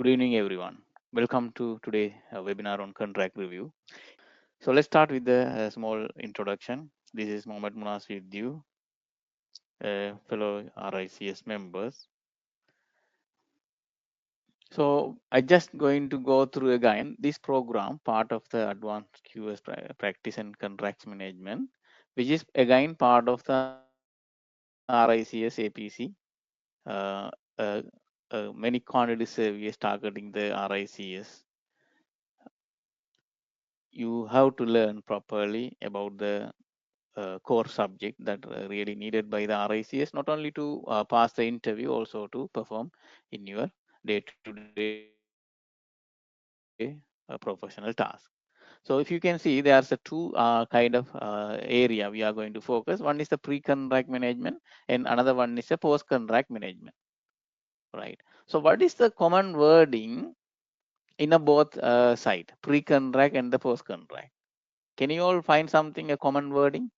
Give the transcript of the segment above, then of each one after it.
Good evening, everyone. Welcome to today webinar on contract review. So let's start with the small introduction. This is Mohamed Munas with you, fellow RICS members. So I just going to go through again this program, part of the advanced QS practice and contracts management, which is again part of the RICS APC. Uh, uh, Many quantity surveys targeting the RICS. You have to learn properly about the core subject that really needed by the RICS, not only to pass the interview, also to perform in your day-to-day professional task. So if you can see, there's a two kind of area we are going to focus. One is the pre-contract management, and another one is a post-contract management. Right. So what is the common wording in a both side, pre-contract and the post-contract? Can you all find something a common wording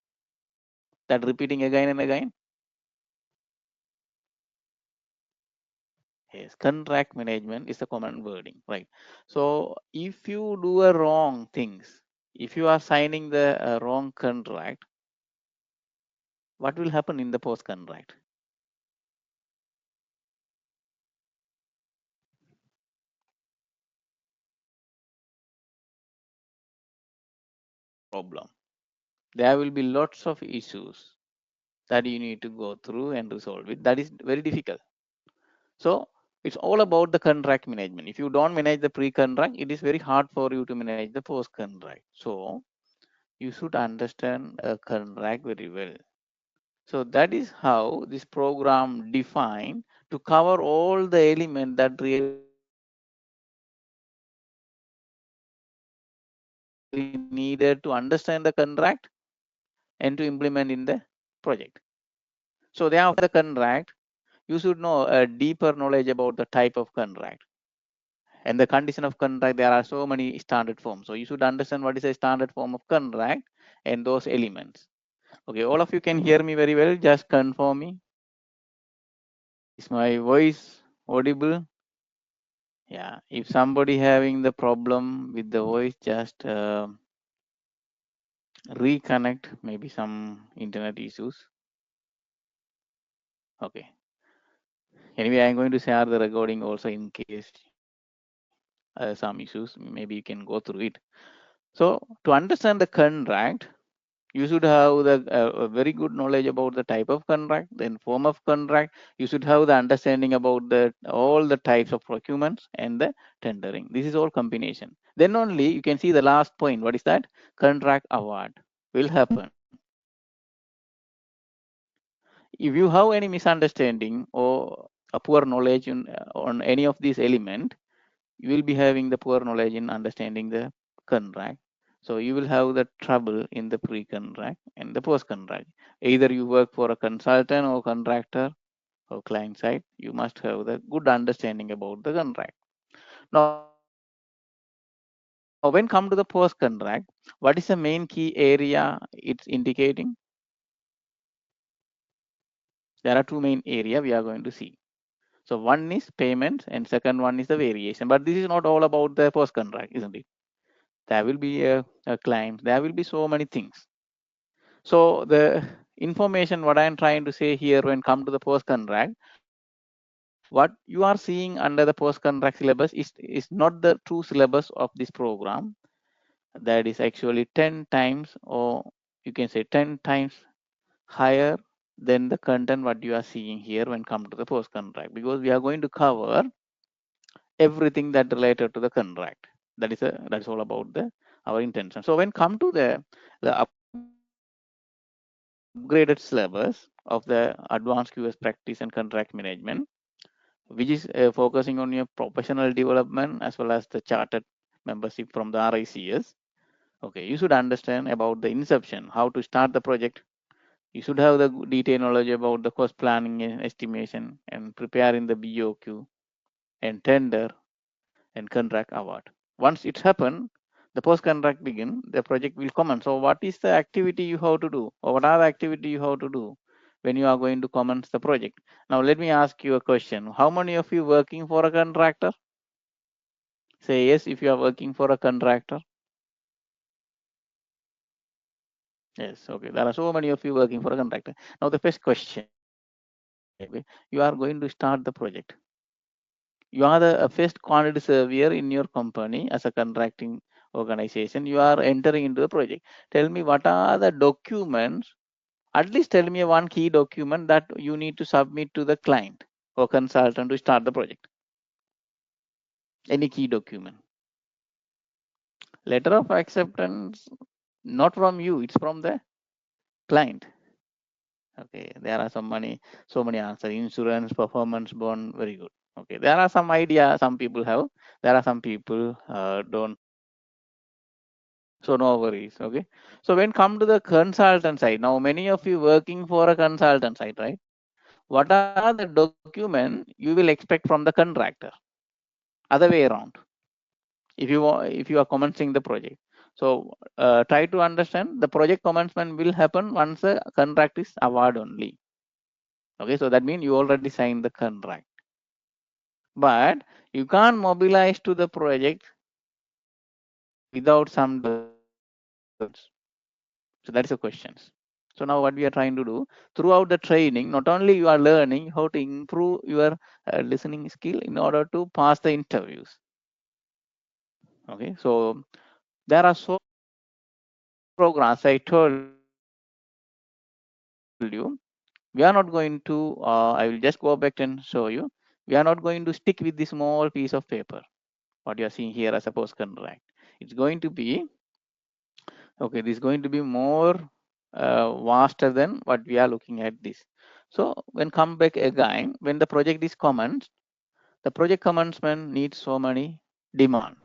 that repeating again and again? Yes, contract management is the common wording, right? So if you do a wrong things, if you are signing the wrong contract, what will happen in the post contract? Problem. There will be lots of issues that you need to go through and resolve it. That is very difficult. So it's all about the contract management. If you don't manage the pre-contract, it is very hard for you to manage the post-contract. So you should understand a contract very well. So that is how this program defined to cover all the elements that really needed to understand the contract and to implement in the project. So they are the contract. You should know a deeper knowledge about the type of contract and the condition of contract. There are so many standard forms. So you should understand what is a standard form of contract and those elements. Okay, all of you can hear me very well. Just confirm me. Is my voice audible? Yeah, if somebody having the problem with the voice, just reconnect, maybe some internet issues. Okay. Anyway, I'm going to share the recording also in case some issues, maybe you can go through it. So to understand the contract, you should have the a very good knowledge about the type of contract, then form of contract. You should have the understanding about the all the types of procurements and the tendering. This is all combination. Then only you can see the last point. What is that? Contract award will happen. If you have any misunderstanding or a poor knowledge on any of these element, you will be having the poor knowledge in understanding the contract. So you will have the trouble in the pre-contract and the post-contract. Either you work for a consultant or contractor or client side, you must have the good understanding about the contract. Now, when come to the post-contract, what is the main key area it's indicating? There are two main area we are going to see. So one is payments and second one is the variation. But this is not all about the post-contract, isn't it? There will be a claim. There will be so many things. So the information what I am trying to say here when come to the post contract, what you are seeing under the post contract syllabus is not the true syllabus of this program. That is actually 10 times, or you can say 10 times higher than the content what you are seeing here when come to the post contract, because we are going to cover everything that related to the contract. That's all about the our intention. So when come to the upgraded syllabus of the advanced QS practice and contract management, which is focusing on your professional development as well as the chartered membership from the RICS. Okay, you should understand about the inception, how to start the project. You should have the detailed knowledge about the cost planning and estimation and preparing the BOQ and tender and contract award. Once it's happened, the post contract begin, the project will commence. So what is the activity you have to do, or what are the activity you have to do when you are going to commence the project? Now let me ask you a question. How many of you working for a contractor? Say yes if you are working for a contractor. Yes, okay. There are so many of you working for a contractor. Now the first question, okay, you are going to start the project. You are the first quantity surveyor in your company as a contracting organization. You are entering into the project. Tell me what are the documents, at least tell me one key document that you need to submit to the client or consultant to start the project. Any key document. Letter of acceptance, not from you, it's from the client. Okay, there are so many answers. Insurance, performance bond, very good. Okay, there are some idea some people have. There are some people don't. So no worries. Okay. So when come to the consultant side, now many of you working for a consultant side, right? What are the documents you will expect from the contractor? Other way around. If you are commencing the project, so try to understand the project commencement will happen once the contract is award only. Okay, so that means you already signed the contract, but you can't mobilize to the project without some documents. So that's the questions. So now what we are trying to do throughout the training, not only you are learning how to improve your listening skill in order to pass the interviews. Okay, so there are so programs I told you. We are not going to. I will just go back and show you. We are not going to stick with the small piece of paper. What you are seeing here as a post contract. It's going to be okay. This is going to be more vaster than what we are looking at this. So when come back again, when the project is commenced, the project commencement needs so many demands.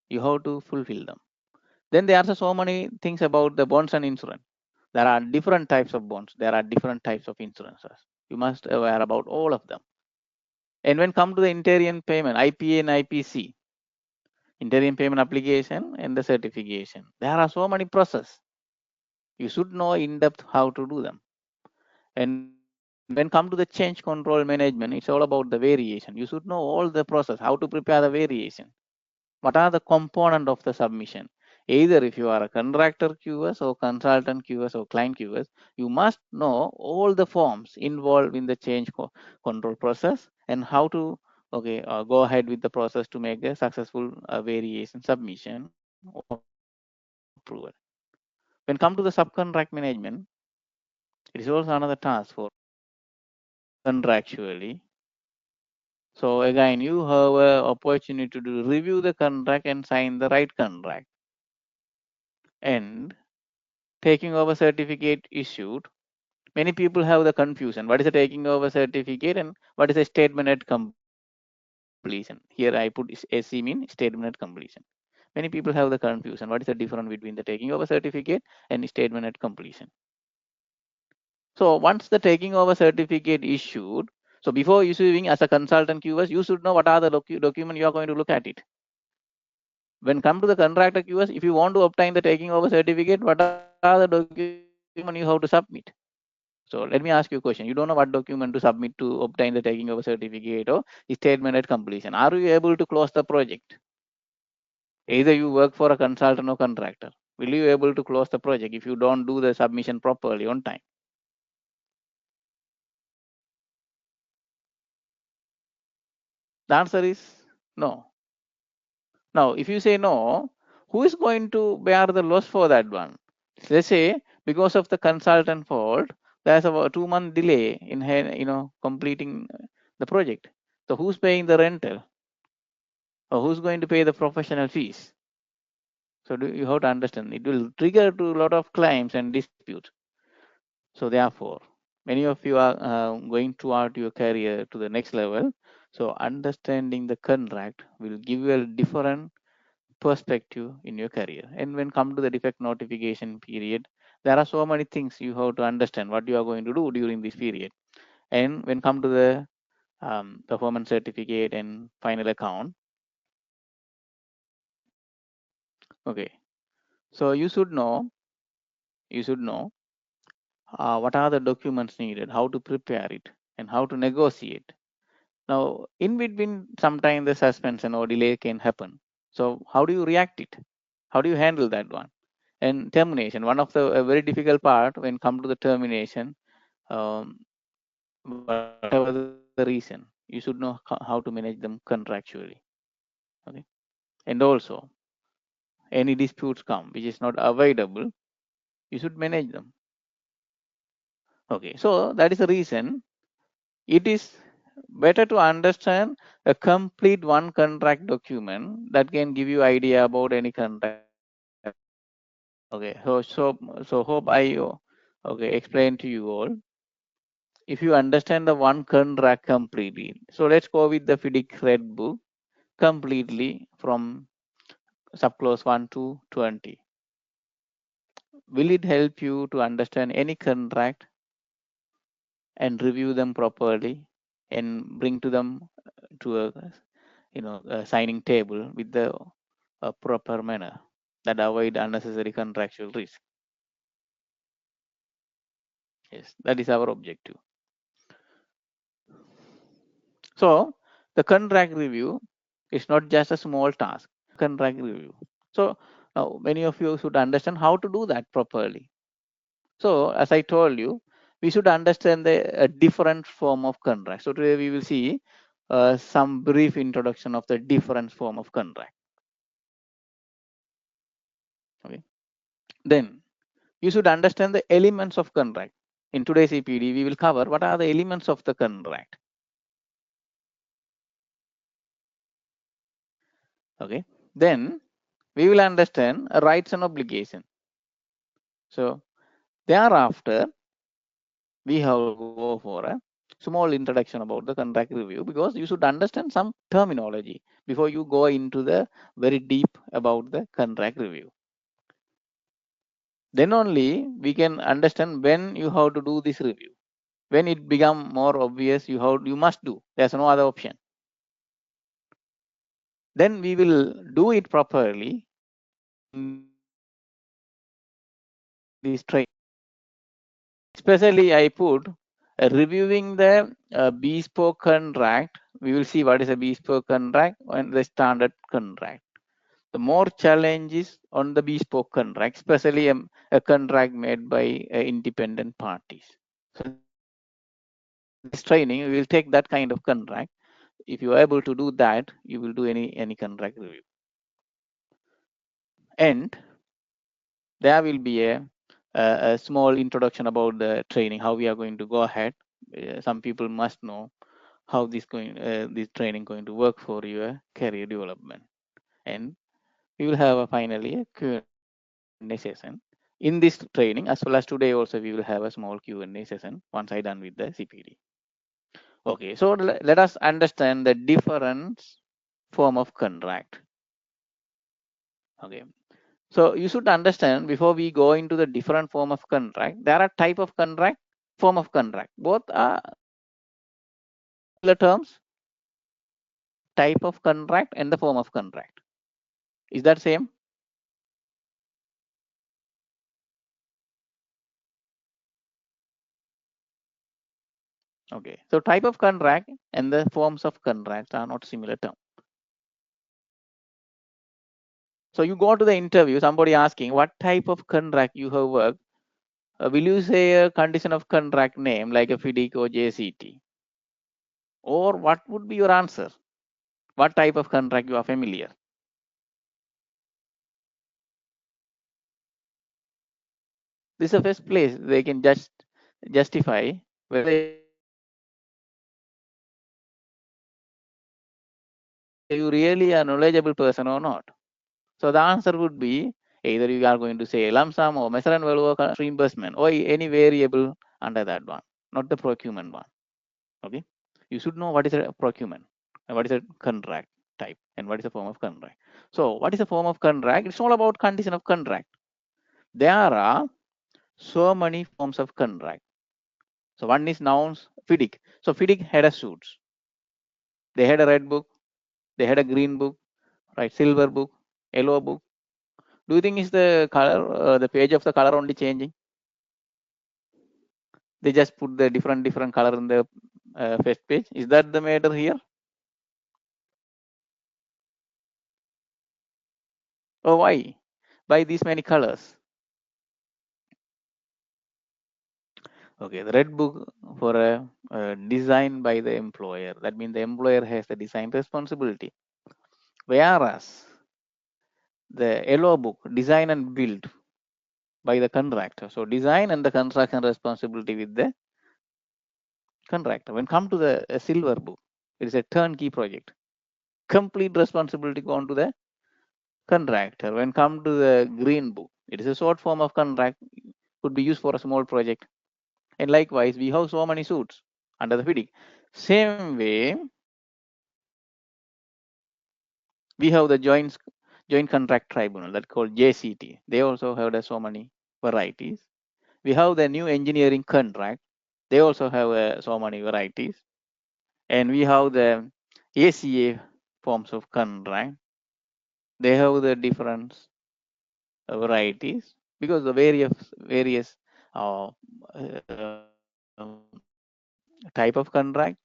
You have to fulfill them. Then there are so many things about the bonds and insurance. There are different types of bonds. There are different types of insurances. You must aware about all of them. And when come to the interim payment, IPA and IPC, interim payment application and the certification, there are so many processes. You should know in depth how to do them. And when come to the change control management, it's all about the variation. You should know all the process, how to prepare the variation. What are the component of the submission? Either if you are a contractor QS or consultant QS or client QS, you must know all the forms involved in the control process and how to go ahead with the process to make a successful variation submission or approval. When come to the subcontract management, it is also another task for contractually. So again, you have an opportunity to review the contract and sign the right contract. And taking over certificate issued, many people have the confusion. What is a taking over certificate and what is a statement at completion? Here I put SC mean statement at completion. Many people have the confusion. What is the difference between the taking over certificate and statement at completion? So once the taking over certificate issued, so before issuing as a consultant QS, you should know what are the document you are going to look at it. When come to the contractor QS, if you want to obtain the taking over certificate, what are the document you have to submit? So let me ask you a question. You don't know what document to submit to obtain the taking over certificate or statement at completion. Are you able to close the project? Either you work for a consultant or contractor. Will you able to close the project if you don't do the submission properly on time? The answer is no. Now, if you say no, who is going to bear the loss for that one? Let's say because of the consultant fault, there's a 2 month delay in completing the project. So who's paying the rental or who's going to pay the professional fees? So you have to understand it will trigger to a lot of claims and disputes. So therefore, many of you are going toward your career to the next level. So understanding the contract will give you a different perspective in your career. And when come to the defect notification period, there are so many things you have to understand what you are going to do during this period. And when come to the performance certificate and final account, okay, so you should know what are the documents needed, how to prepare it, and how to negotiate. Now, in between, sometimes the suspension or delay can happen. So, how do you react it? How do you handle that one? And termination, one of the very difficult part when come to the termination, whatever the reason, you should know how to manage them contractually. Okay, and also any disputes come which is not avoidable, you should manage them. Okay, so that is the reason it is better to understand a complete one contract document that can give you idea about any contract. Okay, so hope I okay explain to you all. If you understand the one contract completely, so let's go with the FIDIC Red Book completely from subclause 1 to 20. Will it help you to understand any contract and review them properly and bring to them to a signing table with the proper manner that avoid unnecessary contractual risk? Yes, that is our objective. So the contract review is not just a small task. Contract review. So now many of you should understand how to do that properly. So as I told you, we should understand the different form of contract. So today we will see some brief introduction of the different form of contract. Okay. Then you should understand the elements of contract. In today's EPD, we will cover what are the elements of the contract. Okay. Then we will understand rights and obligation. So thereafter, we have to go for a small introduction about the contract review, because you should understand some terminology before you go into the very deep about the contract review. Then only we can understand when you have to do this review. When it become more obvious, you must do. There's no other option. Then we will do it properly in this training. Especially I put reviewing the bespoke contract. We will see what is a bespoke contract and the standard contract. The more challenges on the bespoke contract, especially a contract made by independent parties. So this training, we will take that kind of contract. If you are able to do that, you will do any contract review. And there will be a small introduction about the training, how we are going to go ahead. Some people must know how this training going to work for your career development. And we will have finally a Q&A session in this training, as well as today also we will have a small Q&A session once I done with the CPD. Okay, so let us understand the different form of contract. Okay, so you should understand before we go into the different form of contract, there are type of contract, form of contract. Both are the terms, type of contract and the form of contract. Is that same? Okay, so type of contract and the forms of contracts are not similar terms. So you go to the interview, somebody asking what type of contract you have worked. Will you say a condition of contract name like a FIDIC or JCT? Or what would be your answer? What type of contract you are familiar? This is the first place they can just justify whether you really are a knowledgeable person or not. So the answer would be either you are going to say lump sum or measure and value or reimbursement or any variable under that one, not the procurement one. Okay, you should know what is a procurement and what is a contract type and what is a form of contract. So what is a form of contract? It's all about condition of contract. There are so many forms of contract. So one is nouns, FIDIC. So FIDIC had a suits. They had a red book, they had a green book, right? Silver book, yellow book. Do you think is the color, the page of the color only changing? They just put the different color in the first page. Is that the matter here? Oh, why? Why these many colors? Okay, the red book for a design by the employer. That means the employer has the design responsibility. Whereas the yellow book, design and build by the contractor. So design and the construction responsibility with the contractor. When come to the silver book, it is a turnkey project. Complete responsibility gone to the contractor. When come to the green book, it is a short form of contract, could be used for a small project. And likewise, we have so many suits under the FIDIC. Same way, we have the joint contract tribunal that called JCT. They also have so many varieties. We have the new engineering contract. They also have so many varieties. And we have the ACA forms of contract. They have the different varieties because the various uh, type of contract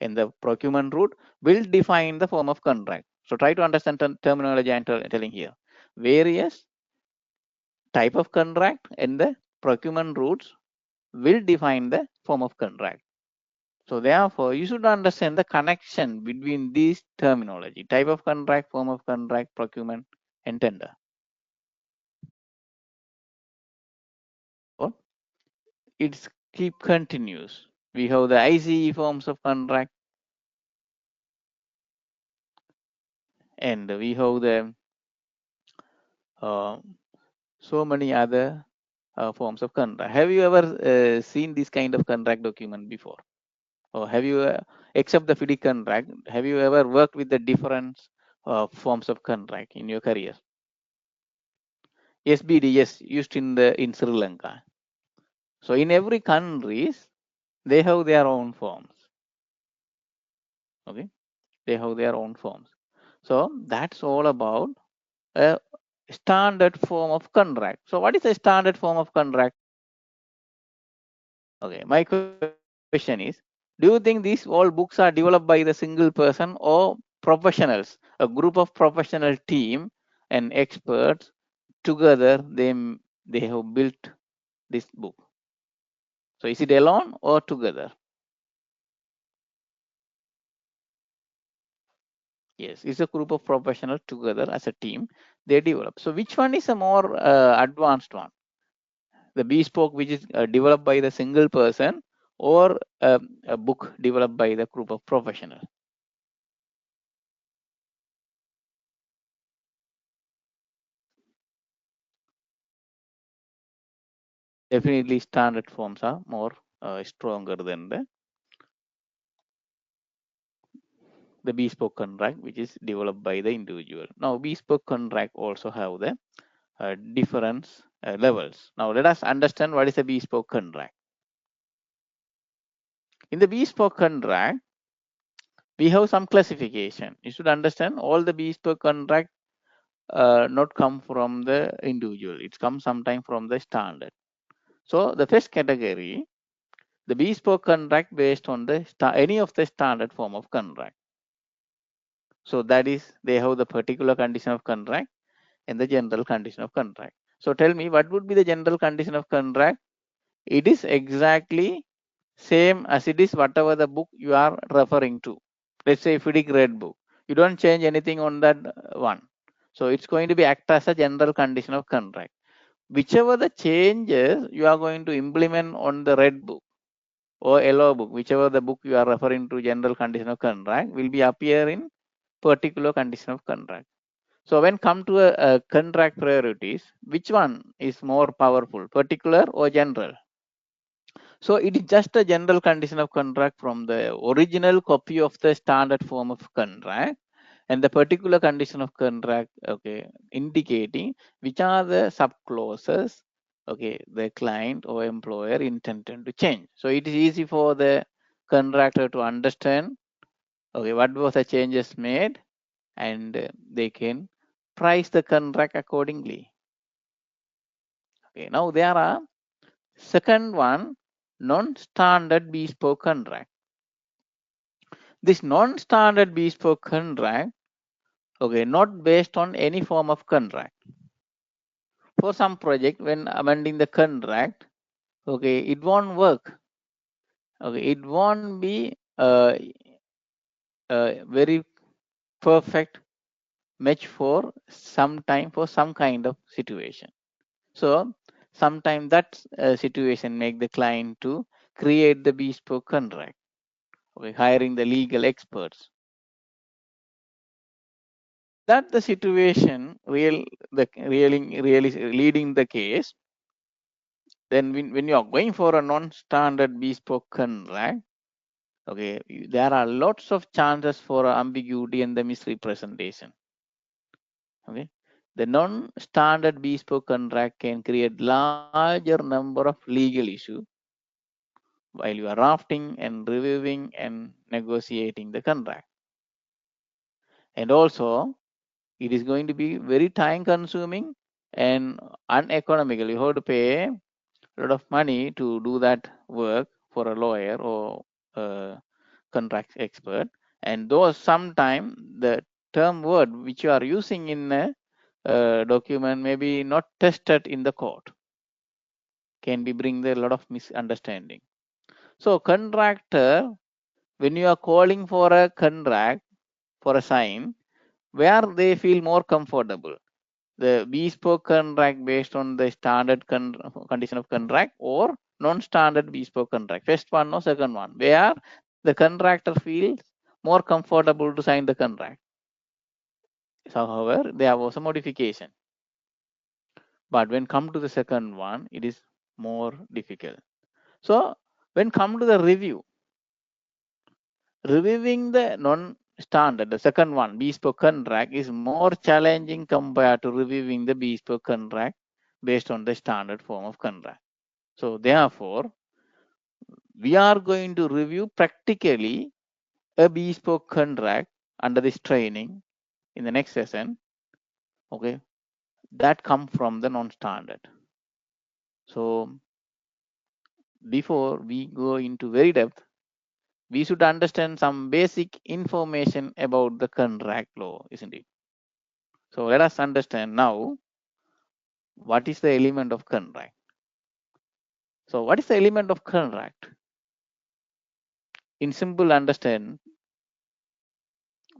and the procurement route will define the form of contract. So try to understand terminology I'm telling here. Various type of contract and the procurement routes will define the form of contract. So therefore, you should understand the connection between these terminology: type of contract, form of contract, procurement, and tender. Or it's keep continuous. We have the ICE forms of contract, and we have the uh, so many other forms of contract. Have you ever seen this kind of contract document before? Or have you, except the FIDIC contract, have you ever worked with the different forms of contract in your career? SBD, yes, used in Sri Lanka. So in every countries, they have their own forms. Okay, they have their own forms. So that's all about a standard form of contract. So what is a standard form of contract? Okay, my question is, do you think these all books are developed by the single person or professionals, a group of professional team and experts together, they have built this book? So is it alone or together? Yes, it's a group of professionals together as a team. They develop. So which one is a more advanced one? The bespoke, which is developed by the single person, or a book developed by the group of professionals? Definitely, standard forms are more stronger than the bespoke contract, which is developed by the individual. Now, bespoke contract also have the different levels. Now, let us understand what is a bespoke contract. In the bespoke contract, we have some classification. You should understand all the bespoke contract not come from the individual. It comes sometime from the standard. So the first category, the bespoke contract based on the any of the standard form of contract. So that is, they have the particular condition of contract and the general condition of contract. So tell me, what would be the general condition of contract? It is exactly same as it is whatever the book you are referring to. Let's say FIDIC red book. You don't change anything on that one. So it's going to be act as a general condition of contract. Whichever the changes you are going to implement on the red book or yellow book, whichever the book you are referring to general condition of contract, will be appear in particular condition of contract. So when come to a contract priorities, which one is more powerful, particular or general? So it is just a general condition of contract from the original copy of the standard form of contract, and the particular condition of contract, okay, indicating which are the sub clauses, okay, the client or employer intended to change. So it is easy for the contractor to understand, okay, what was the changes made, and they can price the contract accordingly. Okay, now there are second one, non-standard bespoke contract. This non-standard bespoke contract, okay, not based on any form of contract. For some project, when amending the contract, okay, it won't work. Okay, it won't be very perfect match for some time for some kind of situation. So sometimes that situation make the client to create the bespoke contract. Okay, hiring the legal experts. That the situation really leading the case. Then when you are going for a non-standard bespoke contract, okay, there are lots of chances for ambiguity and the misrepresentation. Okay, the non-standard bespoke contract can create larger number of legal issues while you are drafting and reviewing and negotiating the contract. And also, it is going to be very time consuming and uneconomical. You have to pay a lot of money to do that work for a lawyer or a contract expert. And those sometimes the term word which you are using in a document may be not tested in the court, can be bring a lot of misunderstanding. So contractor, when you are calling for a contract for a sign, where they feel more comfortable, the bespoke contract based on the standard condition of contract or non-standard bespoke contract, first one or second one, where the contractor feels more comfortable to sign the contract. So, however, there was a modification, but when come to the second one, it is more difficult. So when come to the review, reviewing the non-standard, the second one, bespoke contract, is more challenging compared to reviewing the bespoke contract based on the standard form of contract. So therefore, we are going to review practically a bespoke contract under this training in the next session. Okay, that come from the non-standard. So before we go into very depth, we should understand some basic information about the contract law, isn't it? So let us understand now what is the element of contract. So what is the element of contract? In simple understand,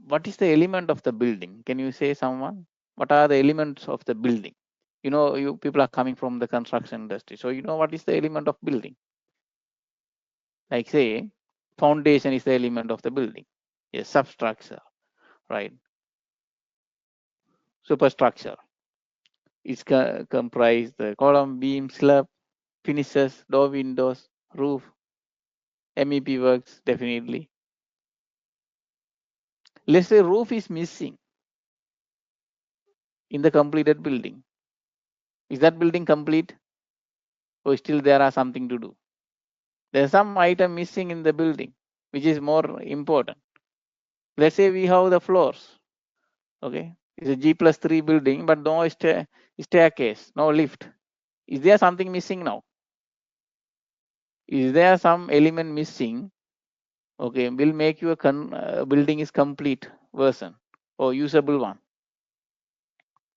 what is the element of the building? Can you say someone? What are the elements of the building? You know, you people are coming from the construction industry. So you know what is the element of building? Like say, foundation is the element of the building. Yes, substructure, right? Superstructure. It's comprised the column, beam, slab, finishes, door, windows, roof, MEP works, definitely. Let's say roof is missing in the completed building. Is that building complete? Or still there are something to do? There's some item missing in the building, which is more important. Let's say we have the floors. Okay. It's a G+3 building, but no staircase, no lift. Is there something missing now? Is there some element missing? Okay, will make your building is complete version or usable one.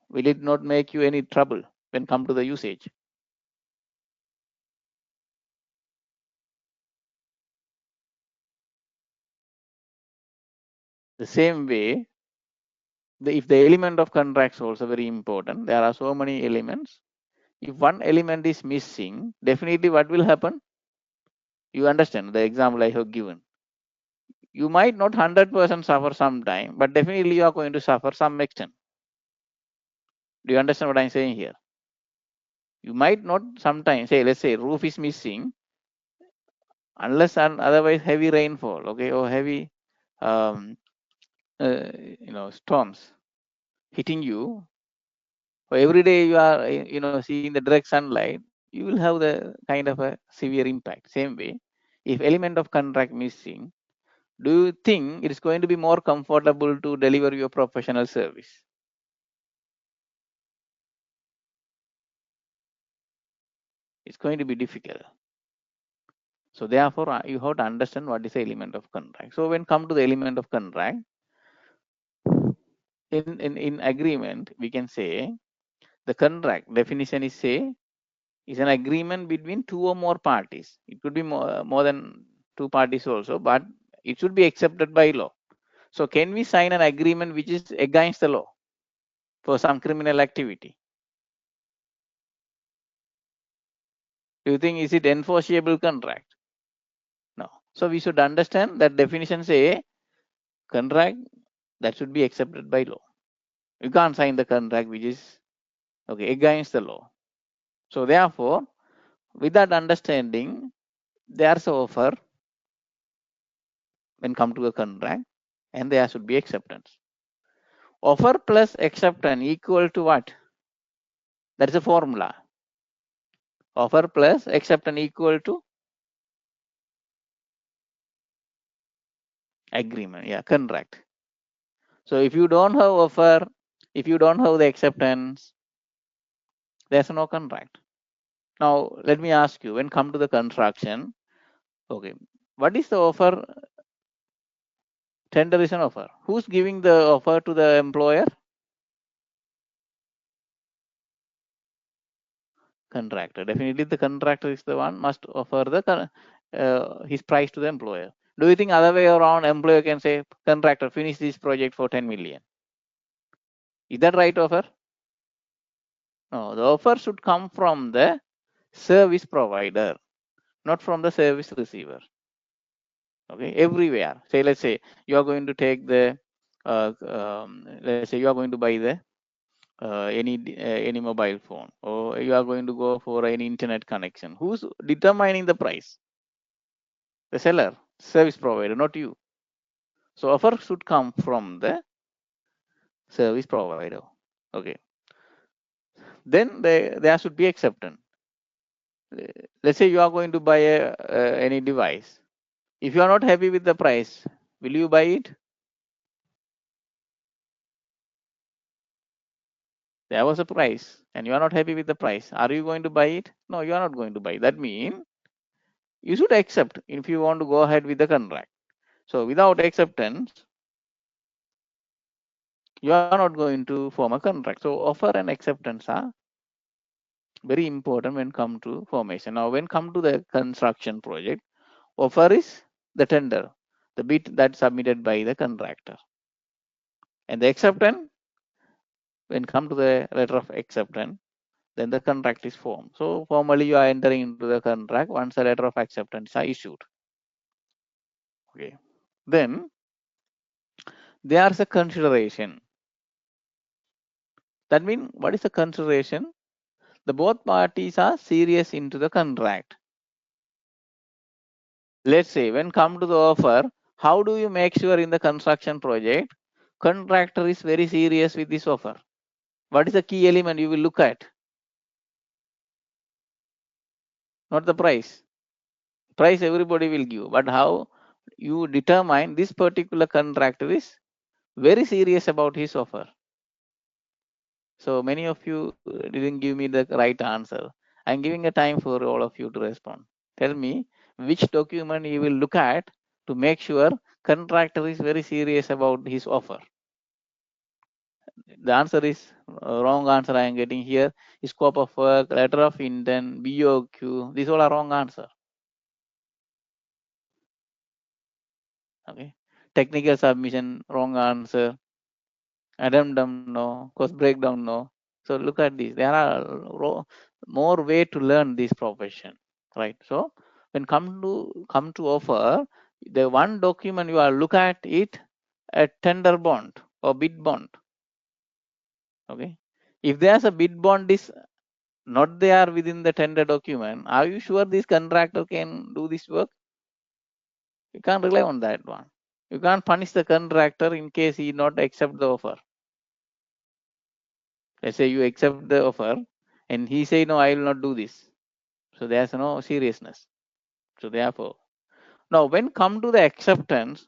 Will it not make you any trouble when come to the usage? The same way, if the element of contracts also very important, there are so many elements. If one element is missing, definitely what will happen? You understand the example I have given. You might not 100% suffer sometime, but definitely you are going to suffer some extent. Do you understand what I'm saying here? You might not sometimes say, let's say roof is missing, unless and otherwise heavy rainfall, okay, or heavy, um, storms hitting you. So every day you are, seeing the direct sunlight, you will have the kind of a severe impact. Same way, if element of contract missing, do you think it is going to be more comfortable to deliver your professional service? It's going to be difficult. So therefore, you have to understand what is the element of contract. So when come to the element of contract, in agreement, we can say the contract definition is is an agreement between two or more parties. It could be more than two parties also, but it should be accepted by law. So can we sign an agreement which is against the law for some criminal activity? Do you think is it enforceable contract? No. So we should understand that definition say contract that should be accepted by law. You can't sign the contract which is against the law. So therefore, with that understanding, there's an offer when come to a contract, and there should be acceptance. Offer plus acceptance equal to what? That is a formula. Offer plus acceptance equal to agreement. Yeah, contract. So if you don't have offer, if you don't have the acceptance, there's no contract. Now let me ask you, when come to the construction, what is the offer? Tender is an offer. Who's giving the offer to the employer? Contractor. Definitely the contractor is the one must offer the his price to the employer. Do you think other way around, employer can say, contractor, finish this project for 10 million? Is that right offer? No, the offer should come from the service provider, not from the service receiver. Everywhere. Let's say you are going to take the, let's say you are going to buy the any mobile phone, or you are going to go for any internet connection. Who's determining the price? The seller, service provider, not you. So offer should come from the service provider. Then there should be acceptance. Let's say you are going to buy any device. If you are not happy with the price, will you buy it? There was a price and you are not happy with the price. Are you going to buy it? No, you are not going to buy. That means you should accept if you want to go ahead with the contract. So without acceptance, you are not going to form a contract. So offer and acceptance are very important when come to formation. Now when come to the construction project, offer is the tender, the bid that's submitted by the contractor. And the acceptance, when come to the letter of acceptance, then the contract is formed. So formally you are entering into the contract once a letter of acceptance are issued. Then there's a consideration. That means what is the consideration? The both parties are serious into the contract. Let's say when come to the offer, how do you make sure in the construction project contractor is very serious with this offer? What is the key element you will look at? Not the price. Price everybody will give, but how you determine this particular contractor is very serious about his offer. So many of you didn't give me the right answer. I'm giving a time for all of you to respond. Tell me which document you will look at to make sure contractor is very serious about his offer. The answer is wrong answer I am getting here. Scope of work, letter of intent, BOQ. These all are wrong answer. Technical submission, wrong answer. Addendum, no. Cost breakdown, no. So look at this. There are more way to learn this profession, right? So when come to offer, the one document you are look at it a tender bond or bid bond. If there's a bid bond is not there within the tender document, are you sure this contractor can do this work? You can't rely on that one. You can't punish the contractor in case he not accept the offer. Let's say you accept the offer and he say, no, I will not do this. So there's no seriousness. So therefore, now when come to the acceptance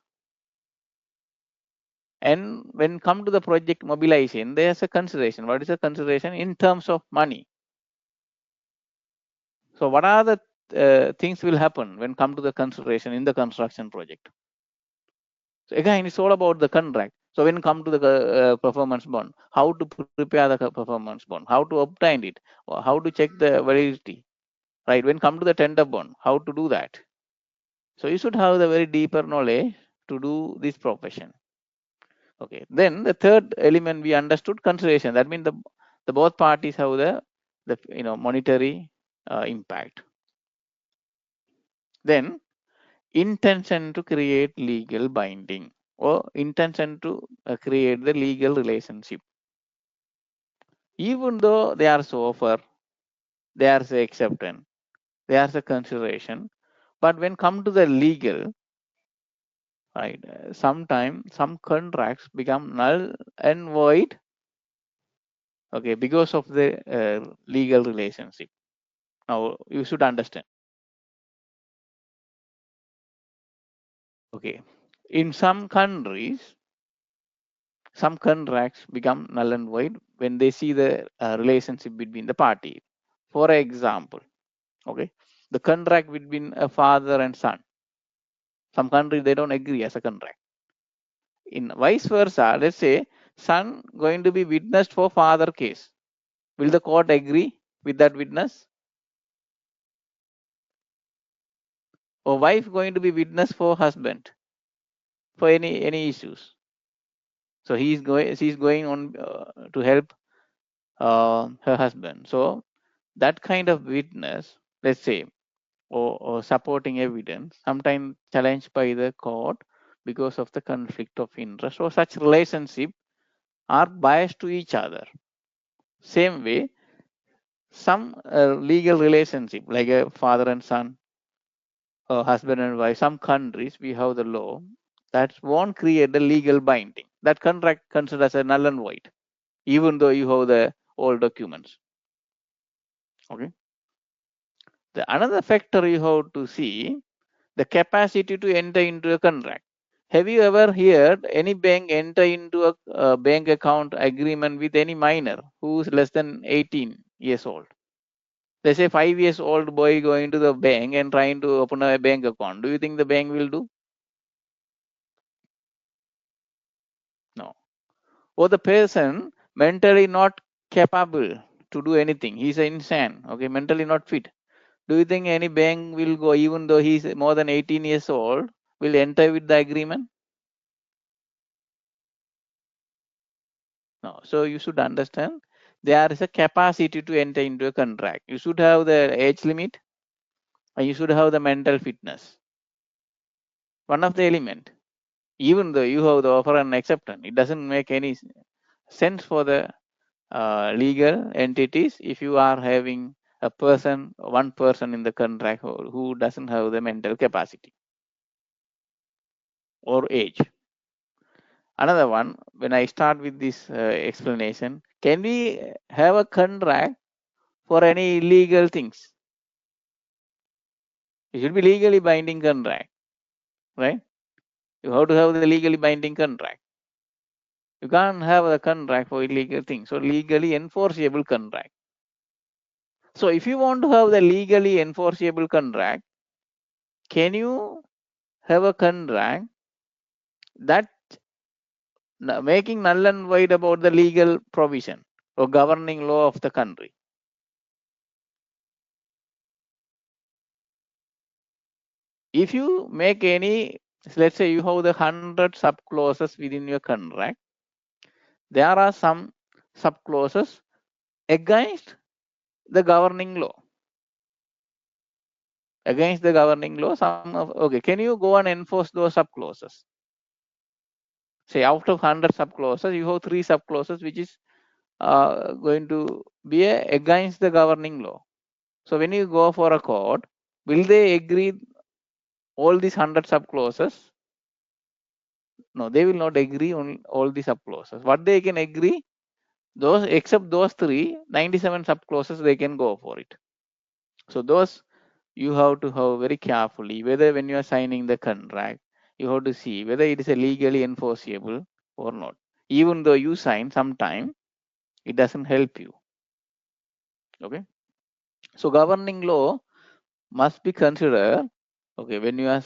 and when come to the project mobilization, there's a consideration. What is the consideration in terms of money? So what are the things will happen when come to the consideration in the construction project. So again, it's all about the contract. So when come to the performance bond, how to prepare the performance bond, how to obtain it, or how to check the validity, right? When come to the tender bond, how to do that. So you should have the very deeper knowledge to do this profession. Okay. Then the third element we understood consideration. That means the both parties have the monetary impact. Then intention to create legal binding or intention to create the legal relationship. Even though they are so offer, they are say acceptance, they are the consideration, but when come to the legal, right, sometimes some contracts become null and void, okay, because of the legal relationship. Now you should understand. Okay, in some countries, some contracts become null and void when they see the relationship between the party. For example, okay, the contract between a father and son. Some countries they don't agree as a contract. In vice versa, let's say son going to be witnessed for father case. Will the court agree with that witness? Or wife going to be witness for husband for any issues? So she's going on to help her husband. So that kind of witness, let's say, or supporting evidence, sometimes challenged by the court because of the conflict of interest, or such relationship are biased to each other. Same way, some legal relationship like a father and son or husband and wife, some countries we have the law that won't create the legal binding. That contract considered as a null and void, even though you have the all documents. Okay. The another factor you have to see the capacity to enter into a contract. Have you ever heard any bank enter into a bank account agreement with any minor who is less than 18 years old? Let's say 5 years old boy going to the bank and trying to open a bank account. Do you think the bank will do? No. Or the person mentally not capable to do anything. He's an insane, okay, mentally not fit. Do you think any bank will go, even though he's more than 18 years old, will enter with the agreement? No. So you should understand there is a capacity to enter into a contract. You should have the age limit and you should have the mental fitness. One of the element. Even though you have the offer and acceptance, it doesn't make any sense for the legal entities if you are having one person in the contract who doesn't have the mental capacity or age. Another one, when I start with this explanation, can we have a contract for any illegal things? It should be legally binding contract, right? You have to have the legally binding contract. You can't have a contract for illegal things. So legally enforceable contract. So if you want to have the legally enforceable contract, can you have a contract that making null and void about the legal provision or governing law of the country? If you make any, let's say you have the 100 sub clauses within your contract, there are some sub clauses against the governing law. Against the governing law, okay, can you go and enforce those sub clauses? Say out of 100 sub clauses, you have 3 sub clauses which is going to be against the governing law. So when you go for a court, will they agree all these 100 sub clauses? No, they will not agree on all the sub clauses. What they can agree, those except those 97 sub clauses they can go for it. So those you have to have very carefully whether when you are signing the contract, you have to see whether it is a legally enforceable or not. Even though you sign sometime, it doesn't help you. Okay. So governing law must be considered, okay, when you are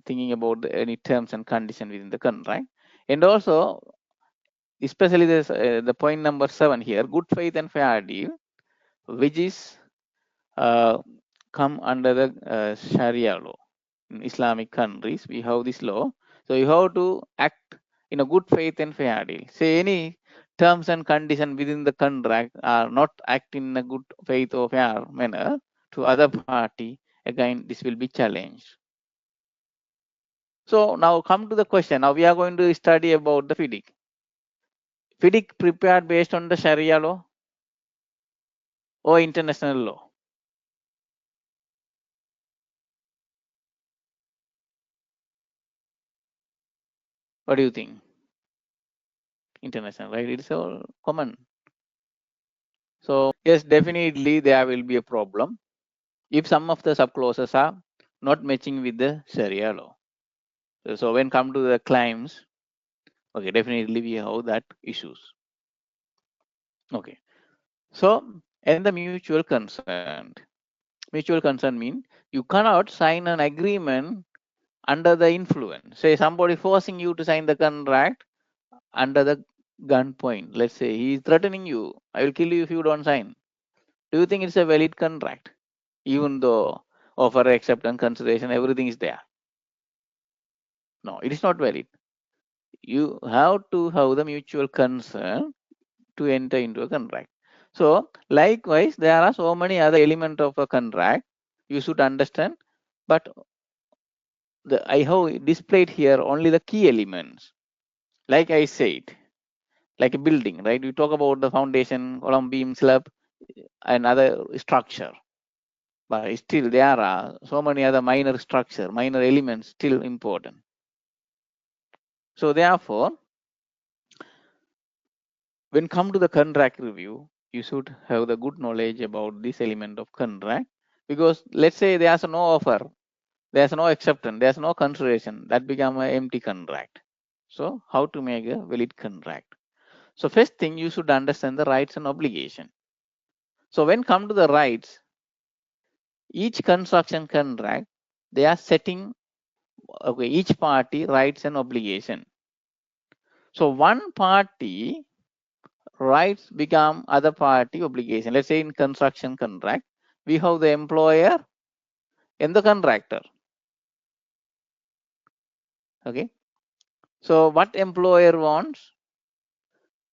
thinking about any terms and condition within the contract. And also, especially this the point number 7 here, good faith and fair deal, which is uh, come under the Sharia law. In Islamic countries, we have this law. So you have to act in a good faith and fair deal. Say any terms and condition within the contract are not act in a good faith or fair manner to other party, again this will be challenged. So now come to the question. Now we are going to study about the FIDIC. FIDIC prepared based on the Sharia law or international law? What do you think? International, right? It's all common. So yes, definitely there will be a problem if some of the subclauses are not matching with the Sharia law. So when come to the claims, okay, definitely we have that issues. Okay. So and the mutual consent. Mutual consent means you cannot sign an agreement under the influence. Say somebody forcing you to sign the contract under the gunpoint. Let's say he is threatening you, I will kill you if you don't sign. Do you think it's a valid contract? Even though offer, acceptance, consideration, everything is there. No, it is not valid. You have to have the mutual consent to enter into a contract. So likewise, there are so many other elements of a contract you should understand, but I have displayed here only the key elements. Like I said, like a building, right? We talk about the foundation, column, beam, slab, and other structure. But still there are so many other minor structure, minor elements still important. So therefore, when come to the contract review, you should have the good knowledge about this element of contract, because let's say there's no offer, there's no acceptance, there's no consideration, that become an empty contract. So how to make a valid contract? So first thing, you should understand the rights and obligation. So when come to the rights, each construction contract, they are setting, okay, each party rights and obligation. So one party rights become other party obligation. Let's say in construction contract, we have the employer and the contractor. Okay. So what employer wants?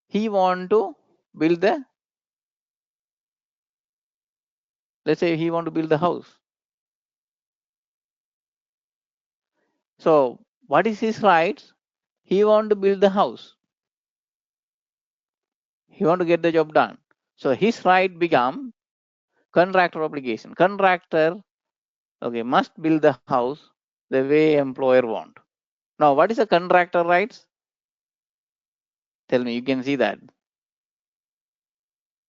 He want to build the, let's say he want to build the house. So what is his rights? He want to build the house. He want to get the job done. So his right become contractor obligation. Contractor, okay, must build the house the way employer want. Now what is the contractor rights? Tell me, you can see that.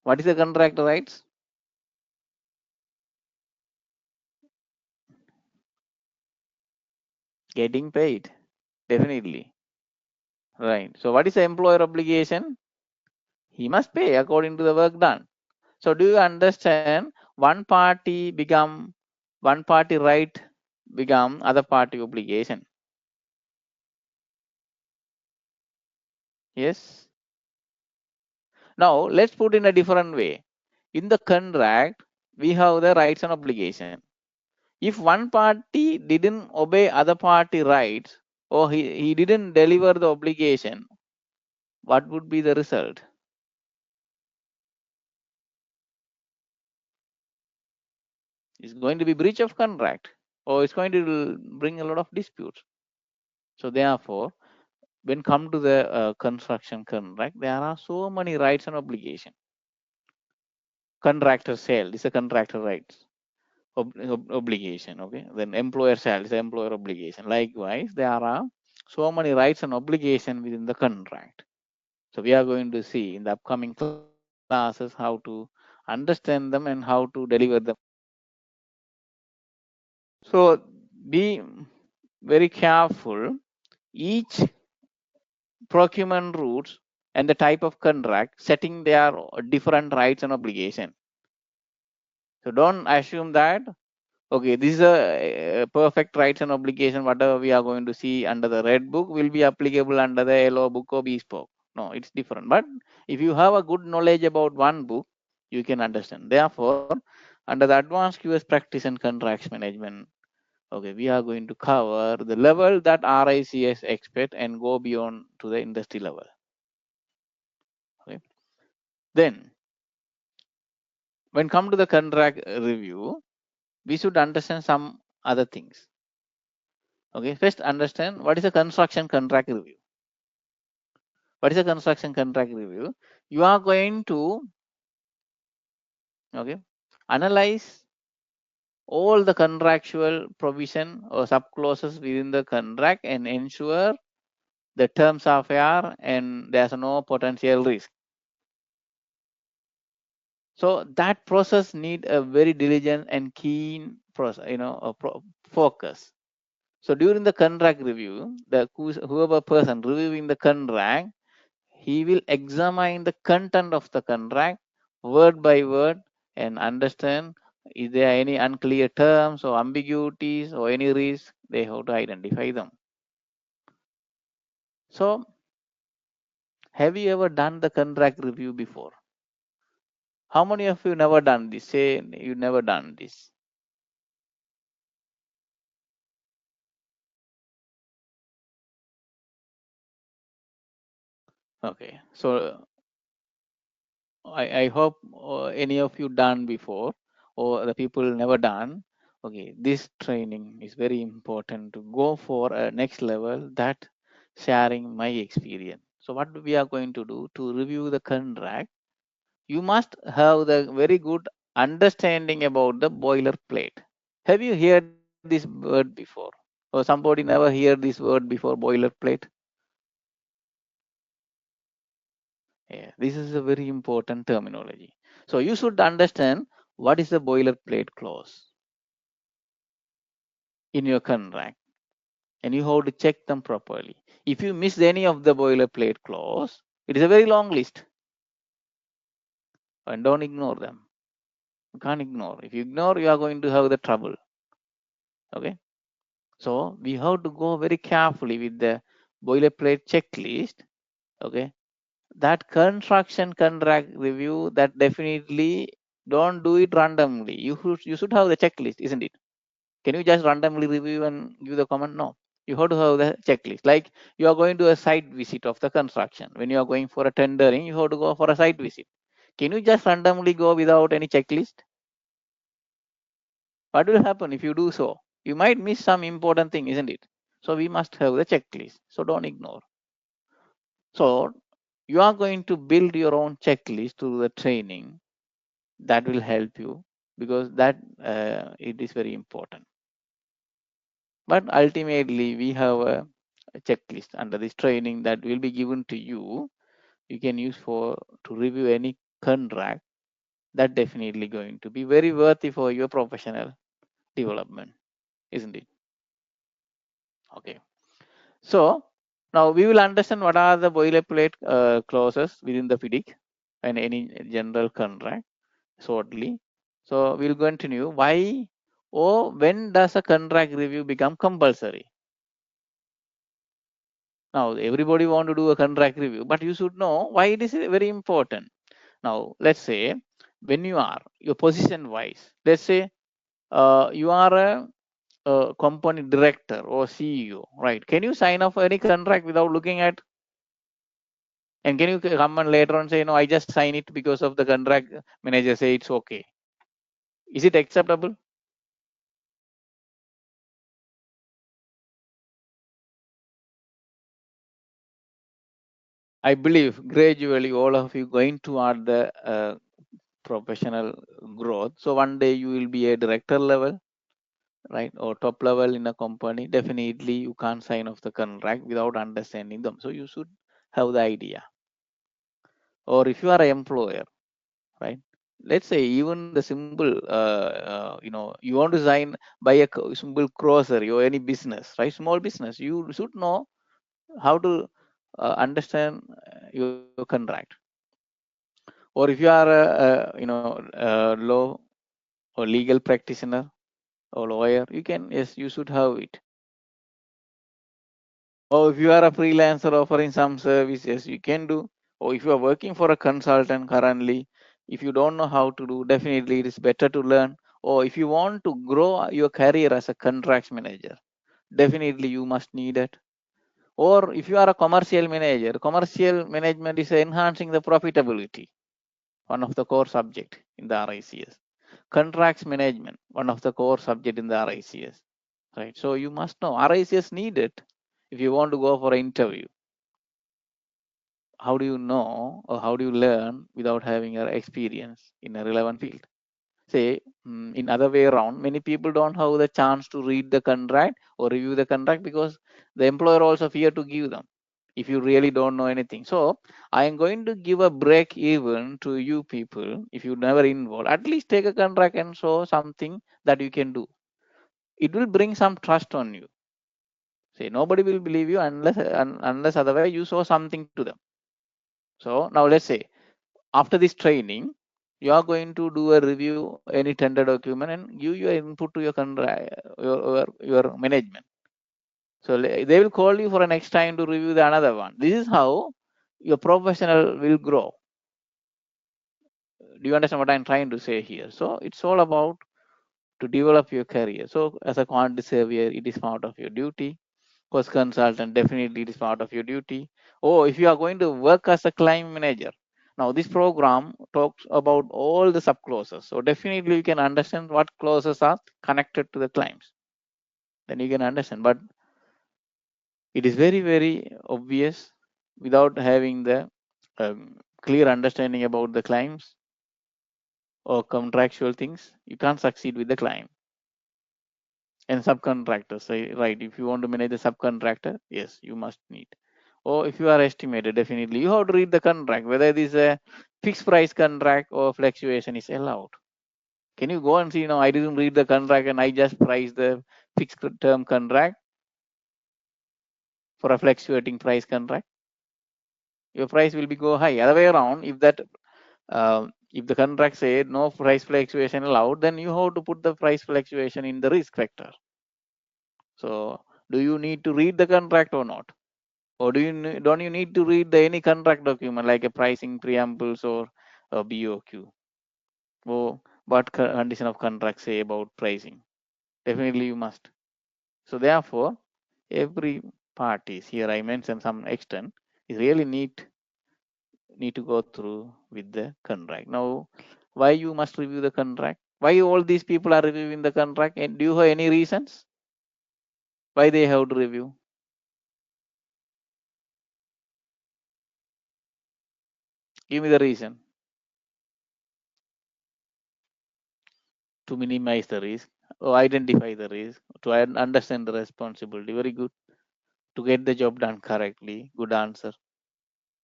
What is the contractor rights? Getting paid. Definitely. Right. So what is the employer obligation? He must pay according to the work done. So do you understand, one party right become other party obligation? Yes. Now let's put in a different way. In the contract, we have the rights and obligation. If one party didn't obey other party rights, or he didn't deliver the obligation, what would be the result? It's going to be breach of contract, or it's going to bring a lot of disputes. So therefore, when come to the construction contract, there are so many rights and obligation. Contractor sale is a contractor rights obligation. Okay, then employer sale is an employer obligation. Likewise, there are so many rights and obligation within the contract. So we are going to see in the upcoming classes how to understand them and how to deliver them. So be very careful. Each procurement routes and the type of contract setting their different rights and obligation. So don't assume that Okay, this is a perfect rights and obligation. Whatever we are going to see under the red book will be applicable under the yellow book or bespoke. No, it's different. But if you have a good knowledge about one book, you can understand. Therefore, under the advanced QS practice and contracts management, okay, we are going to cover the level that RICS expect and go beyond to the industry level. Okay. Then, when come to the contract review, we should understand some other things. Okay, first understand what is a construction contract review. What is a construction contract review? You are going to, okay, analyze all the contractual provision or subclauses within the contract and ensure the terms are fair and there's no potential risk. So that process need a very diligent and keen process, focus. So during the contract review, the whoever person reviewing the contract, he will examine the content of the contract word by word and understand is there any unclear terms or ambiguities or any risk, they have to identify them. So have you ever done the contract review before? How many of you never done this? Say you never done this. Okay, so I hope any of you done before or the people never done. Okay, this training is very important to go for a next level, that sharing my experience. So what we are going to do to review the contract, you must have the very good understanding about the boilerplate. Have you heard this word before? Or somebody never heard this word before, boilerplate? Yeah, this is a very important terminology. So you should understand what is the boilerplate clause in your contract, and you have to check them properly. If you miss any of the boilerplate clause, it is a very long list, and don't ignore them. You can't ignore. If you ignore, you are going to have the trouble. Okay. So we have to go very carefully with the boilerplate checklist. Okay. That construction contract review, that definitely don't do it randomly. You should have the checklist, isn't it? Can you just randomly review and give the comment? No, you have to have the checklist. Like you are going to a site visit of the construction. When you are going for a tendering, you have to go for a site visit. Can you just randomly go without any checklist? What will happen if you do so? You might miss some important thing, isn't it? So we must have the checklist. So don't ignore. So you are going to build your own checklist through the training. That will help you, because that it is very important. But ultimately we have a checklist under this training that will be given to you. You can use for to review any contract. That definitely going to be very worthy for your professional development, isn't it? Okay. So now we will understand what are the boilerplate clauses within the FIDIC and any general contract shortly. So we'll continue. Why or when does a contract review become compulsory? Now everybody want to do a contract review, but you should know why it is very important. Now let's say when you are your position wise, let's say you are a company director or CEO, right? Can you sign off any contract without looking at? And can you come and later on say, no, I just sign it because of the contract manager say it's okay? Is it acceptable? I believe gradually all of you going toward the professional growth. So one day you will be a director level, right, or top level in a company. Definitely you can't sign off the contract without understanding them. So you should have the idea. Or if you are an employer, right? Let's say even the simple, you want to sign buy a simple grocery or any business, right? Small business, you should know how to understand your contract. Or if you are a law or legal practitioner, or lawyer, you can, yes, you should have it. Or if you are a freelancer offering some services, you can do. Or if you are working for a consultant currently, if you don't know how to do, definitely it is better to learn. Or if you want to grow your career as a contracts manager, definitely you must need it. Or if you are a commercial manager, commercial management is enhancing the profitability, one of the core subject in the RICS. Contracts management, one of the core subject in the RICS. Right. So you must know RICS need it if you want to go for an interview. How do you know or how do you learn without having your experience in a relevant field? Say, in other way around, many people don't have the chance to read the contract or review the contract because the employer also fear to give them if you really don't know anything. So I am going to give a break even to you people. If you never involved, at least take a contract and show something that you can do. It will bring some trust on you. Say, nobody will believe you unless otherwise you show something to them. So now let's say after this training, you are going to do a review any tender document and give your input to your management. So they will call you for a next time to review the another one. This is how your professional will grow. Do you understand what I'm trying to say here? So it's all about to develop your career. So as a quantity surveyor, it is part of your duty. Cost consultant, definitely it is part of your duty. Or if you are going to work as a claim manager, now this program talks about all the sub clauses. So definitely you can understand what clauses are connected to the claims. Then you can understand. But it is very, very obvious without having the clear understanding about the claims or contractual things, you can't succeed with the claim. And subcontractors, right? If you want to manage the subcontractor, yes, you must need. Or if you are estimated, definitely you have to read the contract whether it is a fixed price contract or fluctuation is allowed. Can you go and see? I didn't read the contract and I just priced the fixed term contract for a fluctuating price contract. Your price will be go high. Other way around, if the contract said no price fluctuation allowed, then you have to put the price fluctuation in the risk factor. So do you need to read the contract or not? Or don't you need to read any contract document like a pricing preambles or a BOQ? Or what condition of contract say about pricing? Definitely you must. So therefore, every parties here I mentioned some extent is really need to go through with the contract. Now, why you must review the contract? Why all these people are reviewing the contract? And do you have any reasons why they have to review? Give me the reason. To minimize the risk, or identify the risk, to understand the responsibility. Very good. To get the job done correctly. Good answer.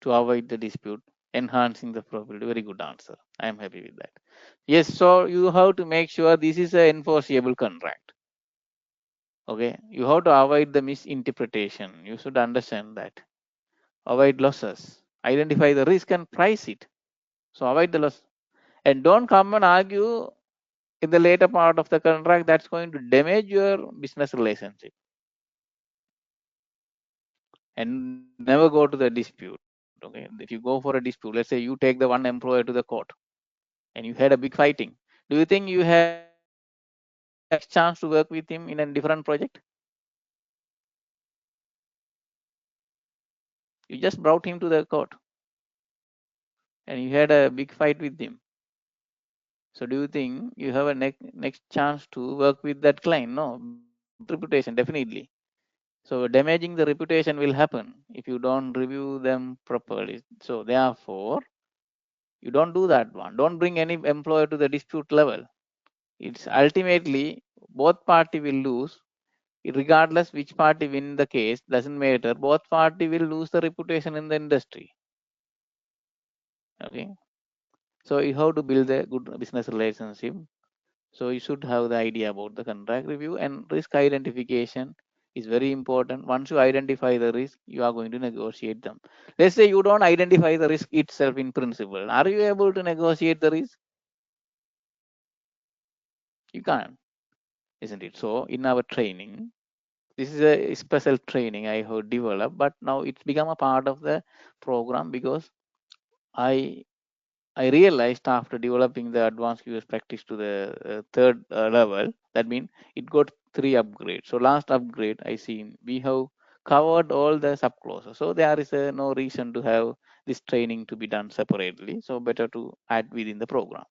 To avoid the dispute, enhancing the profitability. Very good answer. I am happy with that. Yes, so you have to make sure this is an enforceable contract. Okay, you have to avoid the misinterpretation. You should understand that. Avoid losses. Identify the risk and price it. So avoid the loss. And don't come and argue in the later part of the contract that's going to damage your business relationship. And never go to the dispute. Okay, if you go for a dispute, let's say you take the one employer to the court and you had a big fighting, do you think you have next chance to work with him in a different project? You just brought him to the court and you had a big fight with him. So do you think you have a next chance to work with that client? No, reputation definitely. So damaging the reputation will happen if you don't review them properly. So therefore, you don't do that one. Don't bring any employer to the dispute level. It's ultimately both party will lose. Regardless which party win the case, doesn't matter. Both party will lose the reputation in the industry. Okay. So you have to build a good business relationship. So you should have the idea about the contract review and risk identification is very important. Once you identify the risk, you are going to negotiate them. Let's say you don't identify the risk itself in principle. Are you able to negotiate the risk? You can't. isn't it? So in our training, this is a special training I have developed, but now it's become a part of the program because I I realized after developing the advanced QS practice to the third level, that means it got 3 upgrades. So last upgrade I seen we have covered all the subclauses. So there is no reason to have this training to be done separately. So better to add within the program.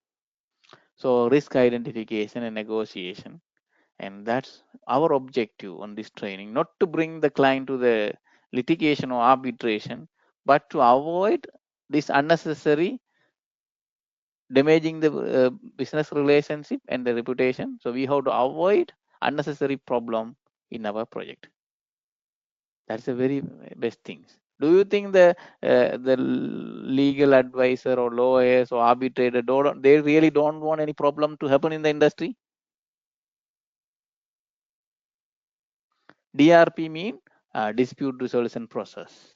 So risk identification and negotiation, and that's our objective on this training, not to bring the client to the litigation or arbitration, but to avoid this unnecessary damaging the business relationship and the reputation. So we have to avoid unnecessary problem in our project. That's the very best things. Do you think the legal advisor or lawyers or arbitrator don't, they really don't want any problem to happen in the industry? DRP mean dispute resolution process.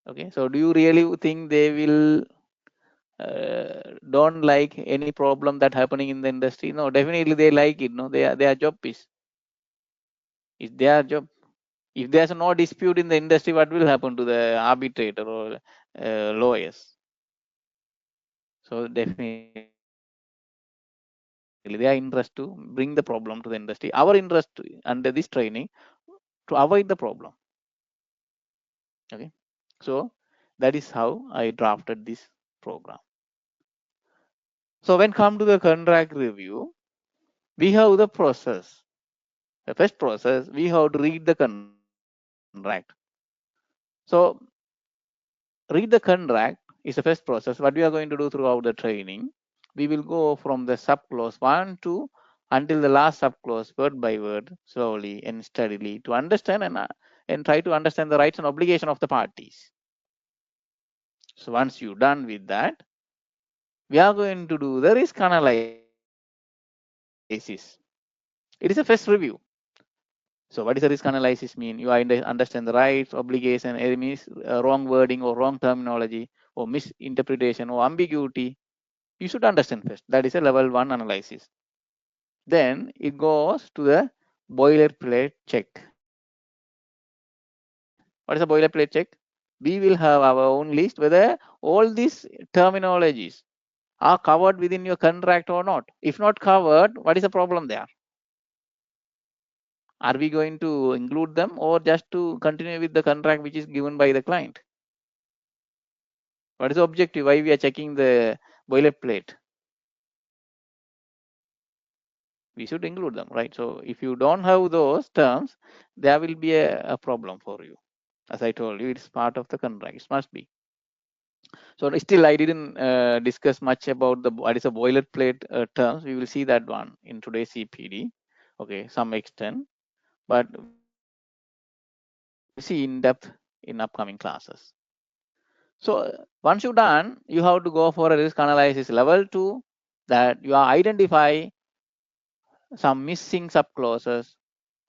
Okay, so do you really think they will don't like any problem that happening in the industry? No, definitely they like it. No, their job is their job. If there's no dispute in the industry, what will happen to the arbitrator or lawyers? So definitely their interest to bring the problem to the industry. Our interest under this training to avoid the problem. Okay, so that is how I drafted this program. So when come to the contract review, we have the process. The first process, we have to read the contract. So read the contract is the first process. What we are going to do throughout the training, we will go from the subclause 1 to until the last subclause, word by word, slowly and steadily, to understand and try to understand the rights and obligation of the parties. So once you're done with that, we are going to do the risk analysis. It is a first review. So what is the risk analysis mean? You understand the rights, obligation, any wrong wording or wrong terminology or misinterpretation or ambiguity. You should understand first. That is a level 1 analysis. Then it goes to the boilerplate check. What is a boilerplate check? We will have our own list whether all these terminologies are covered within your contract or not. If not covered, what is the problem there? Are we going to include them or just to continue with the contract which is given by the client? What is the objective? Why we are checking the boilerplate? We should include them, right? So if you don't have those terms, there will be a problem for you. As I told you, it's part of the contract. It must be. So still, I didn't discuss much about the what is a boilerplate terms. We will see that one in today's CPD. Okay, some extent, but we will see in depth in upcoming classes. So once you're done, you have to go for a risk analysis level 2, that you are identify some missing subclauses,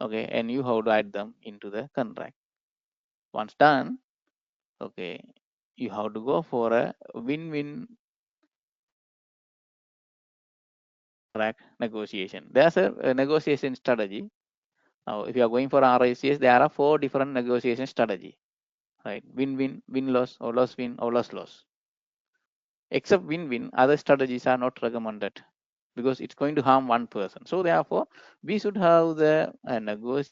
okay, and you have to add them into the contract. Once done, okay, you have to go for a win-win contract negotiation. There's a negotiation strategy. Now, if you are going for RICS, there are 4 different negotiation strategy, right? Win-win, win-loss, or loss-win, or loss-loss. Except win-win, other strategies are not recommended because it's going to harm one person. So therefore, we should have the negotiation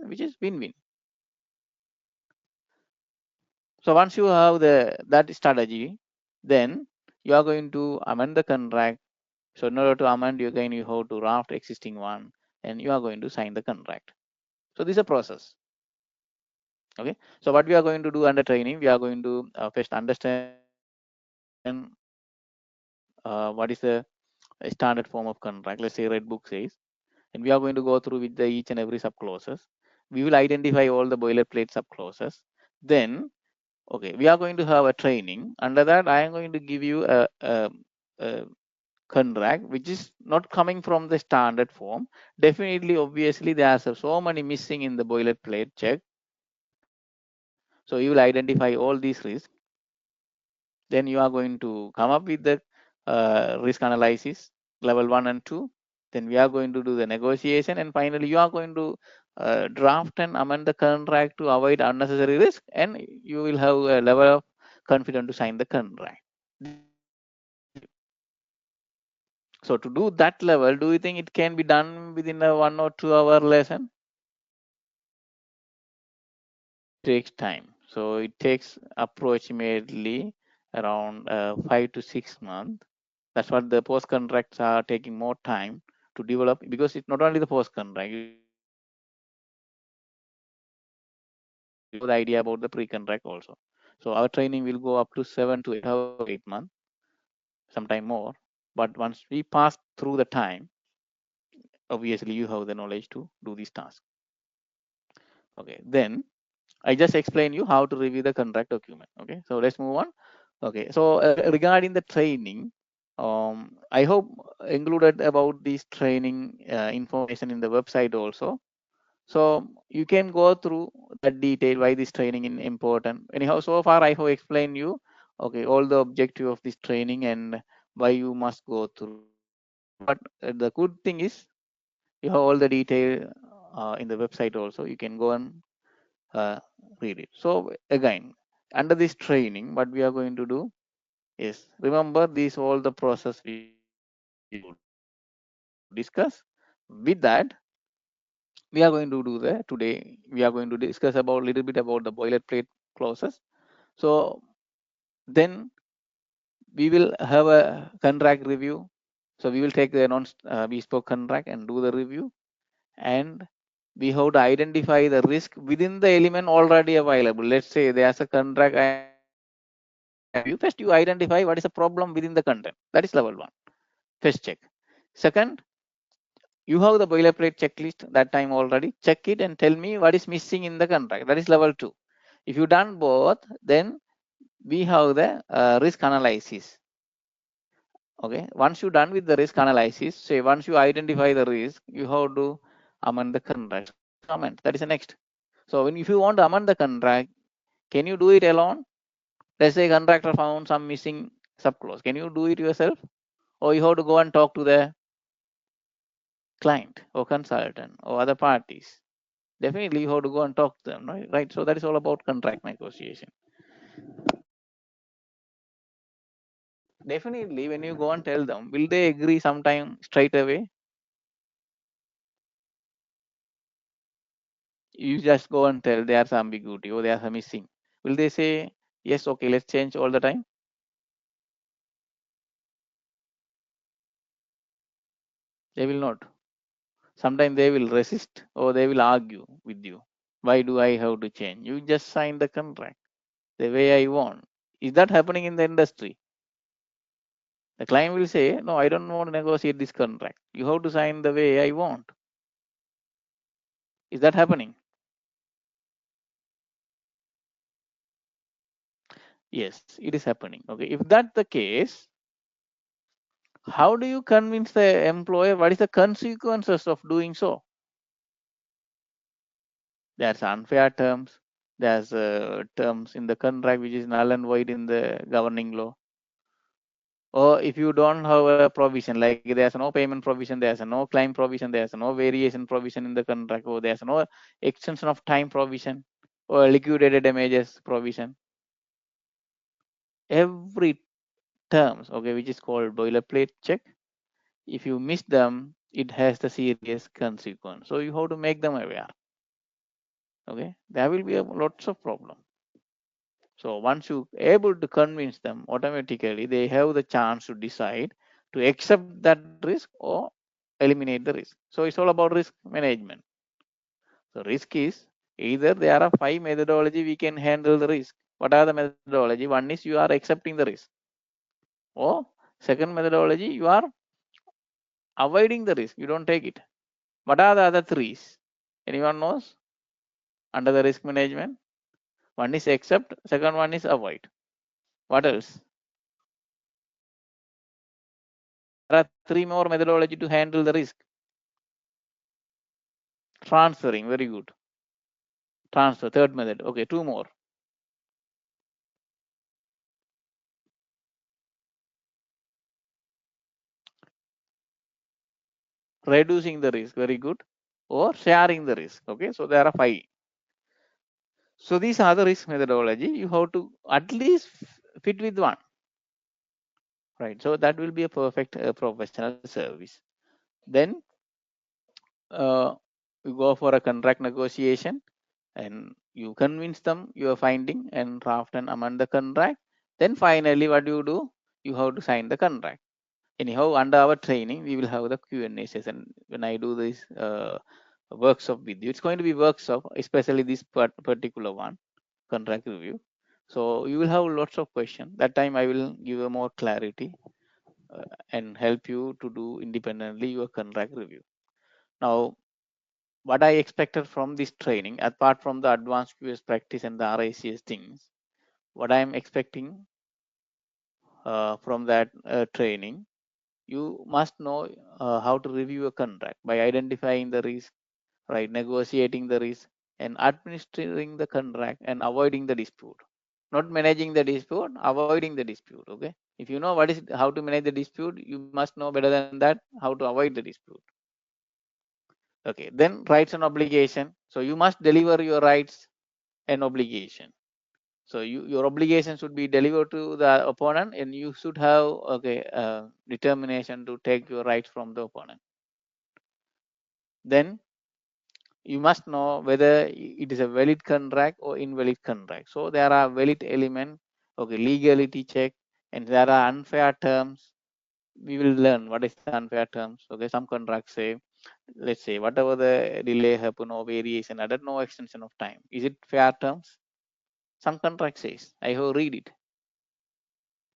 which is win-win. So once you have that strategy, then you are going to amend the contract. So in order to amend, you have to draft existing one, and you are going to sign the contract. So this is a process. Okay. So what we are going to do under training, we are going to first understand what is the standard form of contract. Let's say Red Book says, and we are going to go through with each and every subclauses. We will identify all the boilerplate subclauses. Then, okay, we are going to have a training. Under that, I am going to give you a contract which is not coming from the standard form. Definitely, obviously, there are so many missing in the boilerplate check. So you will identify all these risks. Then you are going to come up with the risk analysis level 1 and 2. Then we are going to do the negotiation, and finally you are going to draft and amend the contract to avoid unnecessary risk, and you will have a level of confidence to sign the contract. So to do that level, do you think it can be done within a 1 or 2 hour lesson? Takes time. So it takes approximately around 5 to 6 months. That's what the post contracts are taking more time to develop, because it's not only the post contract. You have the idea about the pre contract also. So our training will go up to 7 to 8 hours or 8 months, sometime more. But once we pass through the time, obviously you have the knowledge to do this task. Okay, then I just explain you how to review the contract document. Okay, so let's move on. Okay, so regarding the training, I hope included about this training information in the website also. So you can go through that detail why this training is important. Anyhow, so far I have explained you, okay, all the objective of this training and why you must go through. But the good thing is you have all the detail in the website also. You can go and uh, read it. So again, under this training, what we are going to do is, remember these all the process we are going to discuss. With that, we are going to do the today. We are going to discuss about little bit about the boilerplate clauses. So then we will have a contract review. So we will take the bespoke contract and do the review, and we have to identify the risk within the element already available. Let's say there's a contract I am going to review. First, you identify what is the problem within the content. That is level one. First check. Second, you have the boilerplate checklist that time already. Check it and tell me what is missing in the contract. That is level two. If you done both, then we have the risk analysis. Okay. Once you done with the risk analysis, say once you identify the risk, you have to amend the contract. So you have to amend. That is the next. So when if you want to amend the contract, can you do it alone? Let's say contractor found some missing subclause. Can you do it yourself? Or you have to go and talk to the client or consultant or other parties? Definitely you have to go and talk to them, right? So that is all about contract negotiation. Definitely when you go and tell them, will they agree sometime straight away? You just go and tell there's ambiguity or there's a missing. Will they say, yes, okay, let's change all the time? They will not. Sometimes they will resist or they will argue with you. Why do I have to change? You just sign the contract the way I want. Is that happening in the industry? The client will say, no, I don't want to negotiate this contract. You have to sign the way I want. Is that happening? Yes, it is happening. Okay, if that's the case, how do you convince the employer? What is the consequences of doing so? There's unfair terms. There's terms in the contract which is null and void in the governing law. Or if you don't have a provision, like there's no payment provision, there's no claim provision, there's no variation provision in the contract, or there's no extension of time provision or liquidated damages provision. Every terms, okay, which is called boilerplate check, if you miss them, it has the serious consequence. So you have to make them aware. Okay, there will be lots of problem. So once you able to convince them, automatically they have the chance to decide to accept that risk or eliminate the risk. So it's all about risk management. So risk is either there are 5 methodology we can handle the risk. What are the methodology? One is you are accepting the risk. Or second methodology, you are avoiding the risk. You don't take it. What are the other threes? Anyone knows? Under the risk management, one is accept, second one is avoid. What else? There are 3 more methodology to handle the risk. Transferring, very good. Transfer, third method. Okay, 2 more. reducing the risk, very good, or sharing the risk. Okay, so there are 5. So these are the risk methodology. You have to at least fit with one, right? So that will be a perfect professional service. Then you go for a contract negotiation, and you convince them your finding and draft and amend the contract. Then finally, what do? You have to sign the contract. Anyhow, under our training, we will have the Q&A session. When I do this workshop with you, it's going to be workshop, especially this particular one, contract review. So you will have lots of questions. That time I will give you more clarity and help you to do independently your contract review. Now, what I expected from this training, apart from the advanced QS practice and the RICS things, what I am expecting from that training, you must know how to review a contract by identifying the risk, right, negotiating the risk, and administering the contract and avoiding the dispute. Not managing the dispute, avoiding the dispute. Okay, if you know what is how to manage the dispute, you must know better than that how to avoid the dispute. Okay, then rights and obligation. So you must deliver your rights and obligation. So your obligation should be delivered to the opponent, and you should have determination to take your rights from the opponent. Then you must know whether it is a valid contract or invalid contract. So there are valid element, okay, legality check, and there are unfair terms. We will learn what is the unfair terms. Okay, some contracts say, let's say whatever the delay happen or variation, I don't know extension of time. Is it fair terms? Some contract says. I have read it.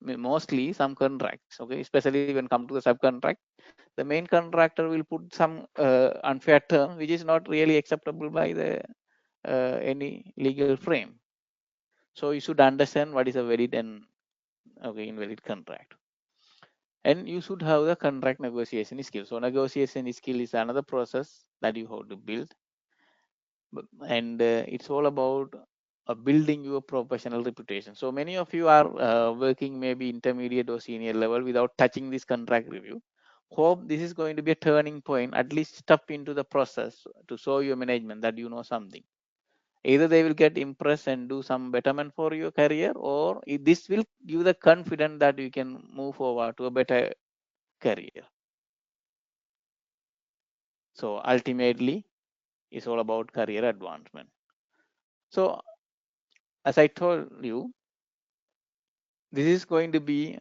Mostly some contracts, okay, especially when come to the subcontract, the main contractor will put some unfair term which is not really acceptable by the any legal frame. So you should understand what is a valid and invalid contract, and you should have the contract negotiation skill. So negotiation skill is another process that you have to build, and it's all about building your professional reputation. So many of you are working maybe intermediate or senior level without touching this contract review. Hope this is going to be a turning point, at least step into the process to show your management that you know something. Either they will get impressed and do some betterment for your career, or this will give the confidence that you can move forward to a better career. So ultimately, it's all about career advancement. So as I told you, this is going to be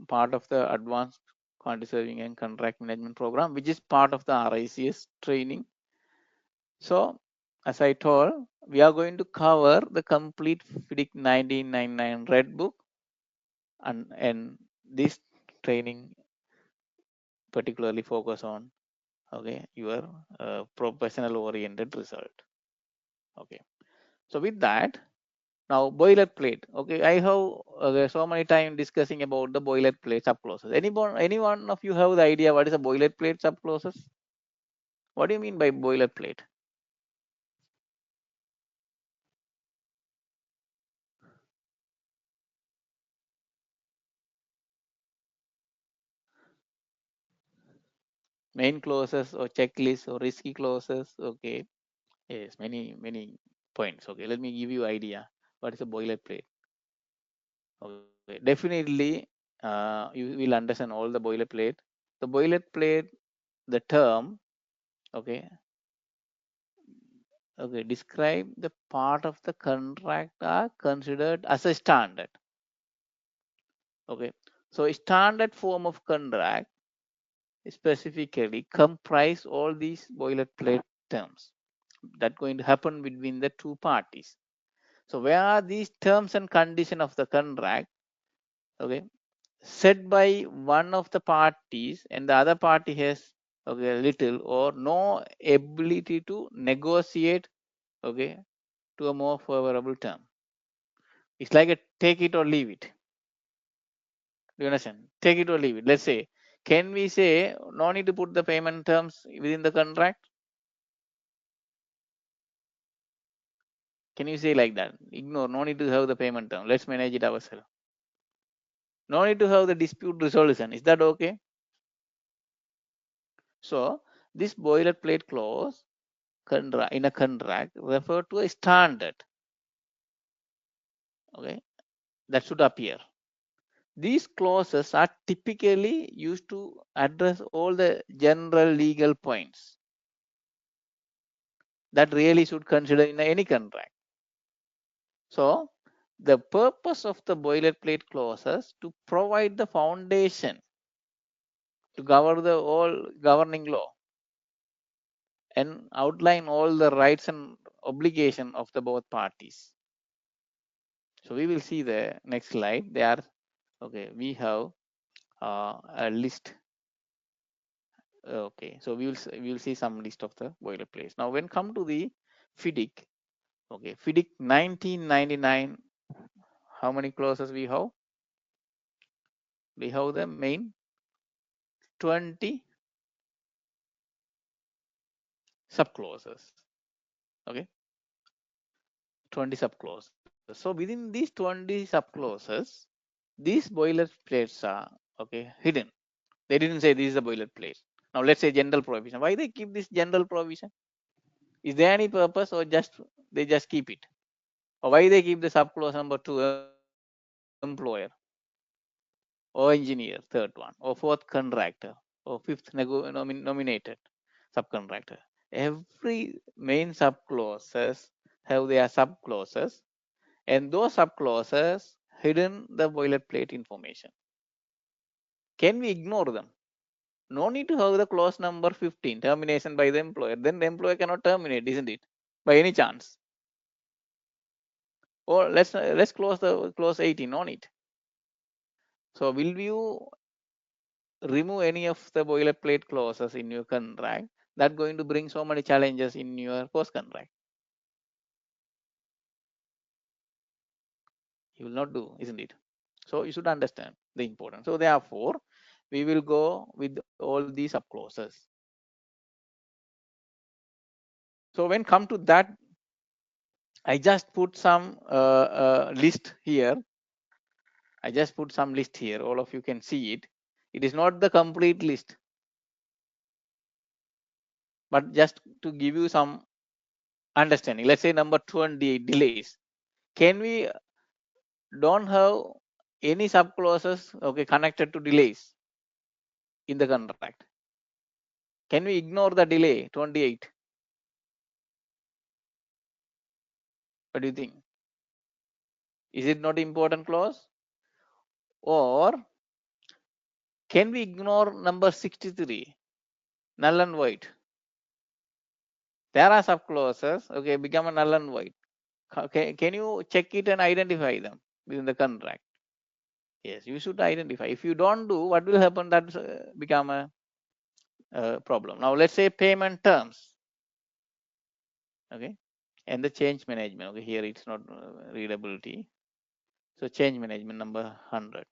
part of the advanced quantity surveying and contract management program, which is part of the RICS training. So as I told, we are going to cover the complete FIDIC 1999 Red Book, and this training particularly focus on your professional oriented result. Okay, so with that, now boilerplate. Okay, I have so many time discussing about the boilerplate subclauses. Anyone of you have the idea what is a boilerplate subclauses? What do you mean by boilerplate? Main clauses or checklist or risky clauses? Okay, yes, many points. Okay, let me give you idea what is a boilerplate. Okay, definitely you will understand all the boilerplate. The boilerplate, the term, okay, describe the part of the contract are considered as a standard. Okay, so a standard form of contract specifically comprise all these boilerplate terms that going to happen between the two parties. So where are these terms and condition of the contract, okay, set by one of the parties, and the other party has little or no ability to negotiate to a more favorable term. It's like a take it or leave it. Do you understand? Take it or leave it. Let's say, can we say no need to put the payment terms within the contract? Can you say like that? Ignore, no need to have the payment term. Let's manage it ourselves. No need to have the dispute resolution. Is that okay? So This boilerplate clause in a contract refer to a standard. Okay, that should appear. These clauses are typically used to address all the general legal points that really should consider in any contract. So the purpose of the boilerplate clauses to provide the foundation to cover the all governing law and outline all the rights and obligation of the both parties. So we will see the next slide. They are okay. We have a list. Okay, so we will see some list of the boilerplates. Now, when come to the FIDIC, okay, FIDIC 1999. How many clauses we have? We have the main 20 subclauses. Okay, 20 subclauses. So within these 20 subclauses, these boilerplates are okay hidden. They didn't say this is a boilerplate. Now let's say general provision. Why they keep this general provision? Is there any purpose or just they just keep it? Or why they keep the subclause number 2, employer or engineer, third one, or fourth contractor, or fifth nominated subcontractor? Every main subclauses have their subclauses, and those subclauses hidden the boilerplate information. Can we ignore them? No need to have the clause number 15, termination by the employer. Then the employer cannot terminate, isn't it? By any chance. Or let's close the clause 18 on it. So will you remove any of the boilerplate clauses in your contract? That's going to bring so many challenges in your post contract. You will not do, isn't it? So you should understand the importance. So therefore, we will go with all these subclauses. So when come to that, I just put some list here. I just put some list here. All of you can see it. It is not the complete list, but just to give you some understanding. Let's say number 28, delays. Can we don't have any subclauses okay connected to delays in the contract? Can we ignore the delay 28? What do you think? Is it not important clause? Or can we ignore number 63, null and void? There are subclauses okay become a null and void. Okay, can you check it and identify them within the contract? Yes, you should identify. If you don't do, what will happen? That become a problem. Now let's say payment terms. Okay, and the change management. Okay, here it's not readability. So change management number 100.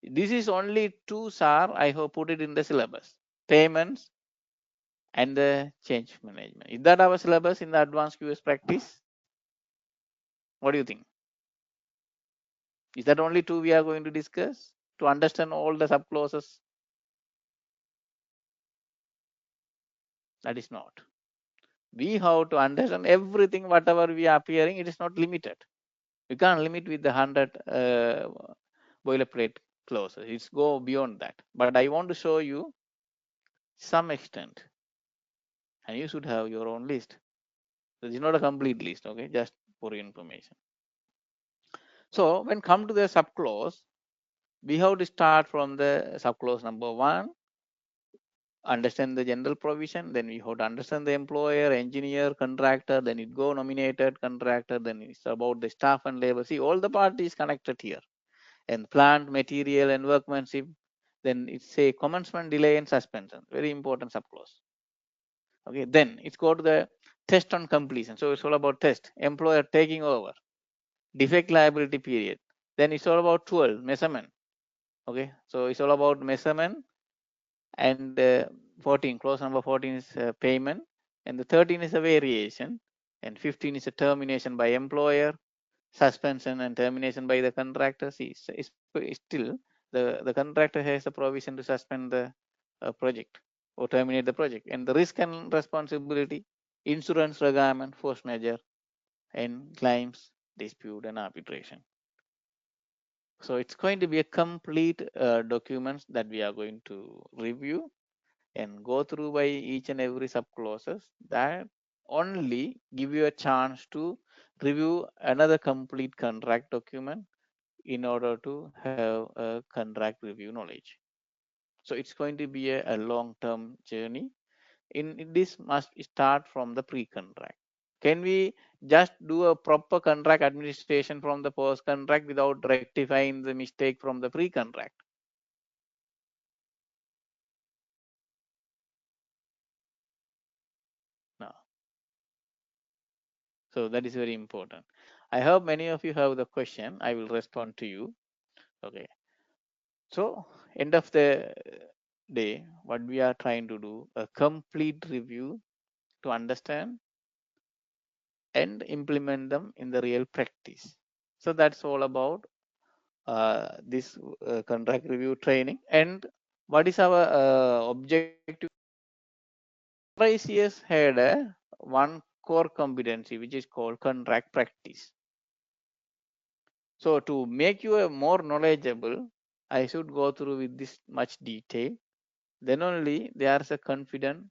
This is only two SAR. I have put it in the syllabus. Payments and the change management. Is that our syllabus in the advanced QS practice? What do you think? Is that only two we are going to discuss to understand all the subclauses? That is not. We have to understand everything, whatever we are appearing, it is not limited. We can't limit with the 100 boilerplate clauses. It's go beyond that. But I want to show you some extent. And you should have your own list. So this is not a complete list, okay? Just for your information. So when come to the subclause, we have to start from the subclause number 1, understand the general provision, then we have to understand the employer, engineer, contractor, then it go nominated, contractor, then it's about the staff and labor. See, all the parties connected here. And plant, material, and workmanship. Then it's a commencement, delay, and suspension. Very important subclause. Okay, then it's go to the test on completion. So it's all about test. Employer taking over. Defect liability period. Then it's all about 12, measurement. Okay, so it's all about measurement. And 14, clause number 14 is payment. And the 13 is a variation. And 15 is a termination by employer, suspension and termination by the contractor. See, it's still the contractor has a provision to suspend the project. or terminate the project. And the risk and responsibility, insurance requirement, force majeure, and claims, dispute, and arbitration. So it's going to be a complete documents that we are going to review and go through by each and every sub clauses that only give you a chance to review another complete contract document in order to have a contract review knowledge. So it's going to be a long-term journey. This must start from the pre-contract. Can we just do a proper contract administration from the post-contract without rectifying the mistake from the pre-contract? No. So that is very important. I hope many of you have the question. I will respond to you. Okay. So end of the day, what we are trying to do, a complete review to understand and implement them in the real practice. So that's all about this contract review training. And what is our objective? FRICS had one core competency which is called contract practice. So to make you a more knowledgeable, I should go through with this much detail. Then only there's a confidence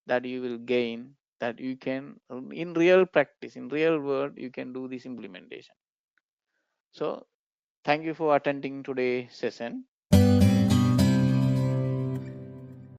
that you will gain that you can in real practice, in real world, you can do this implementation. So thank you for attending today's session.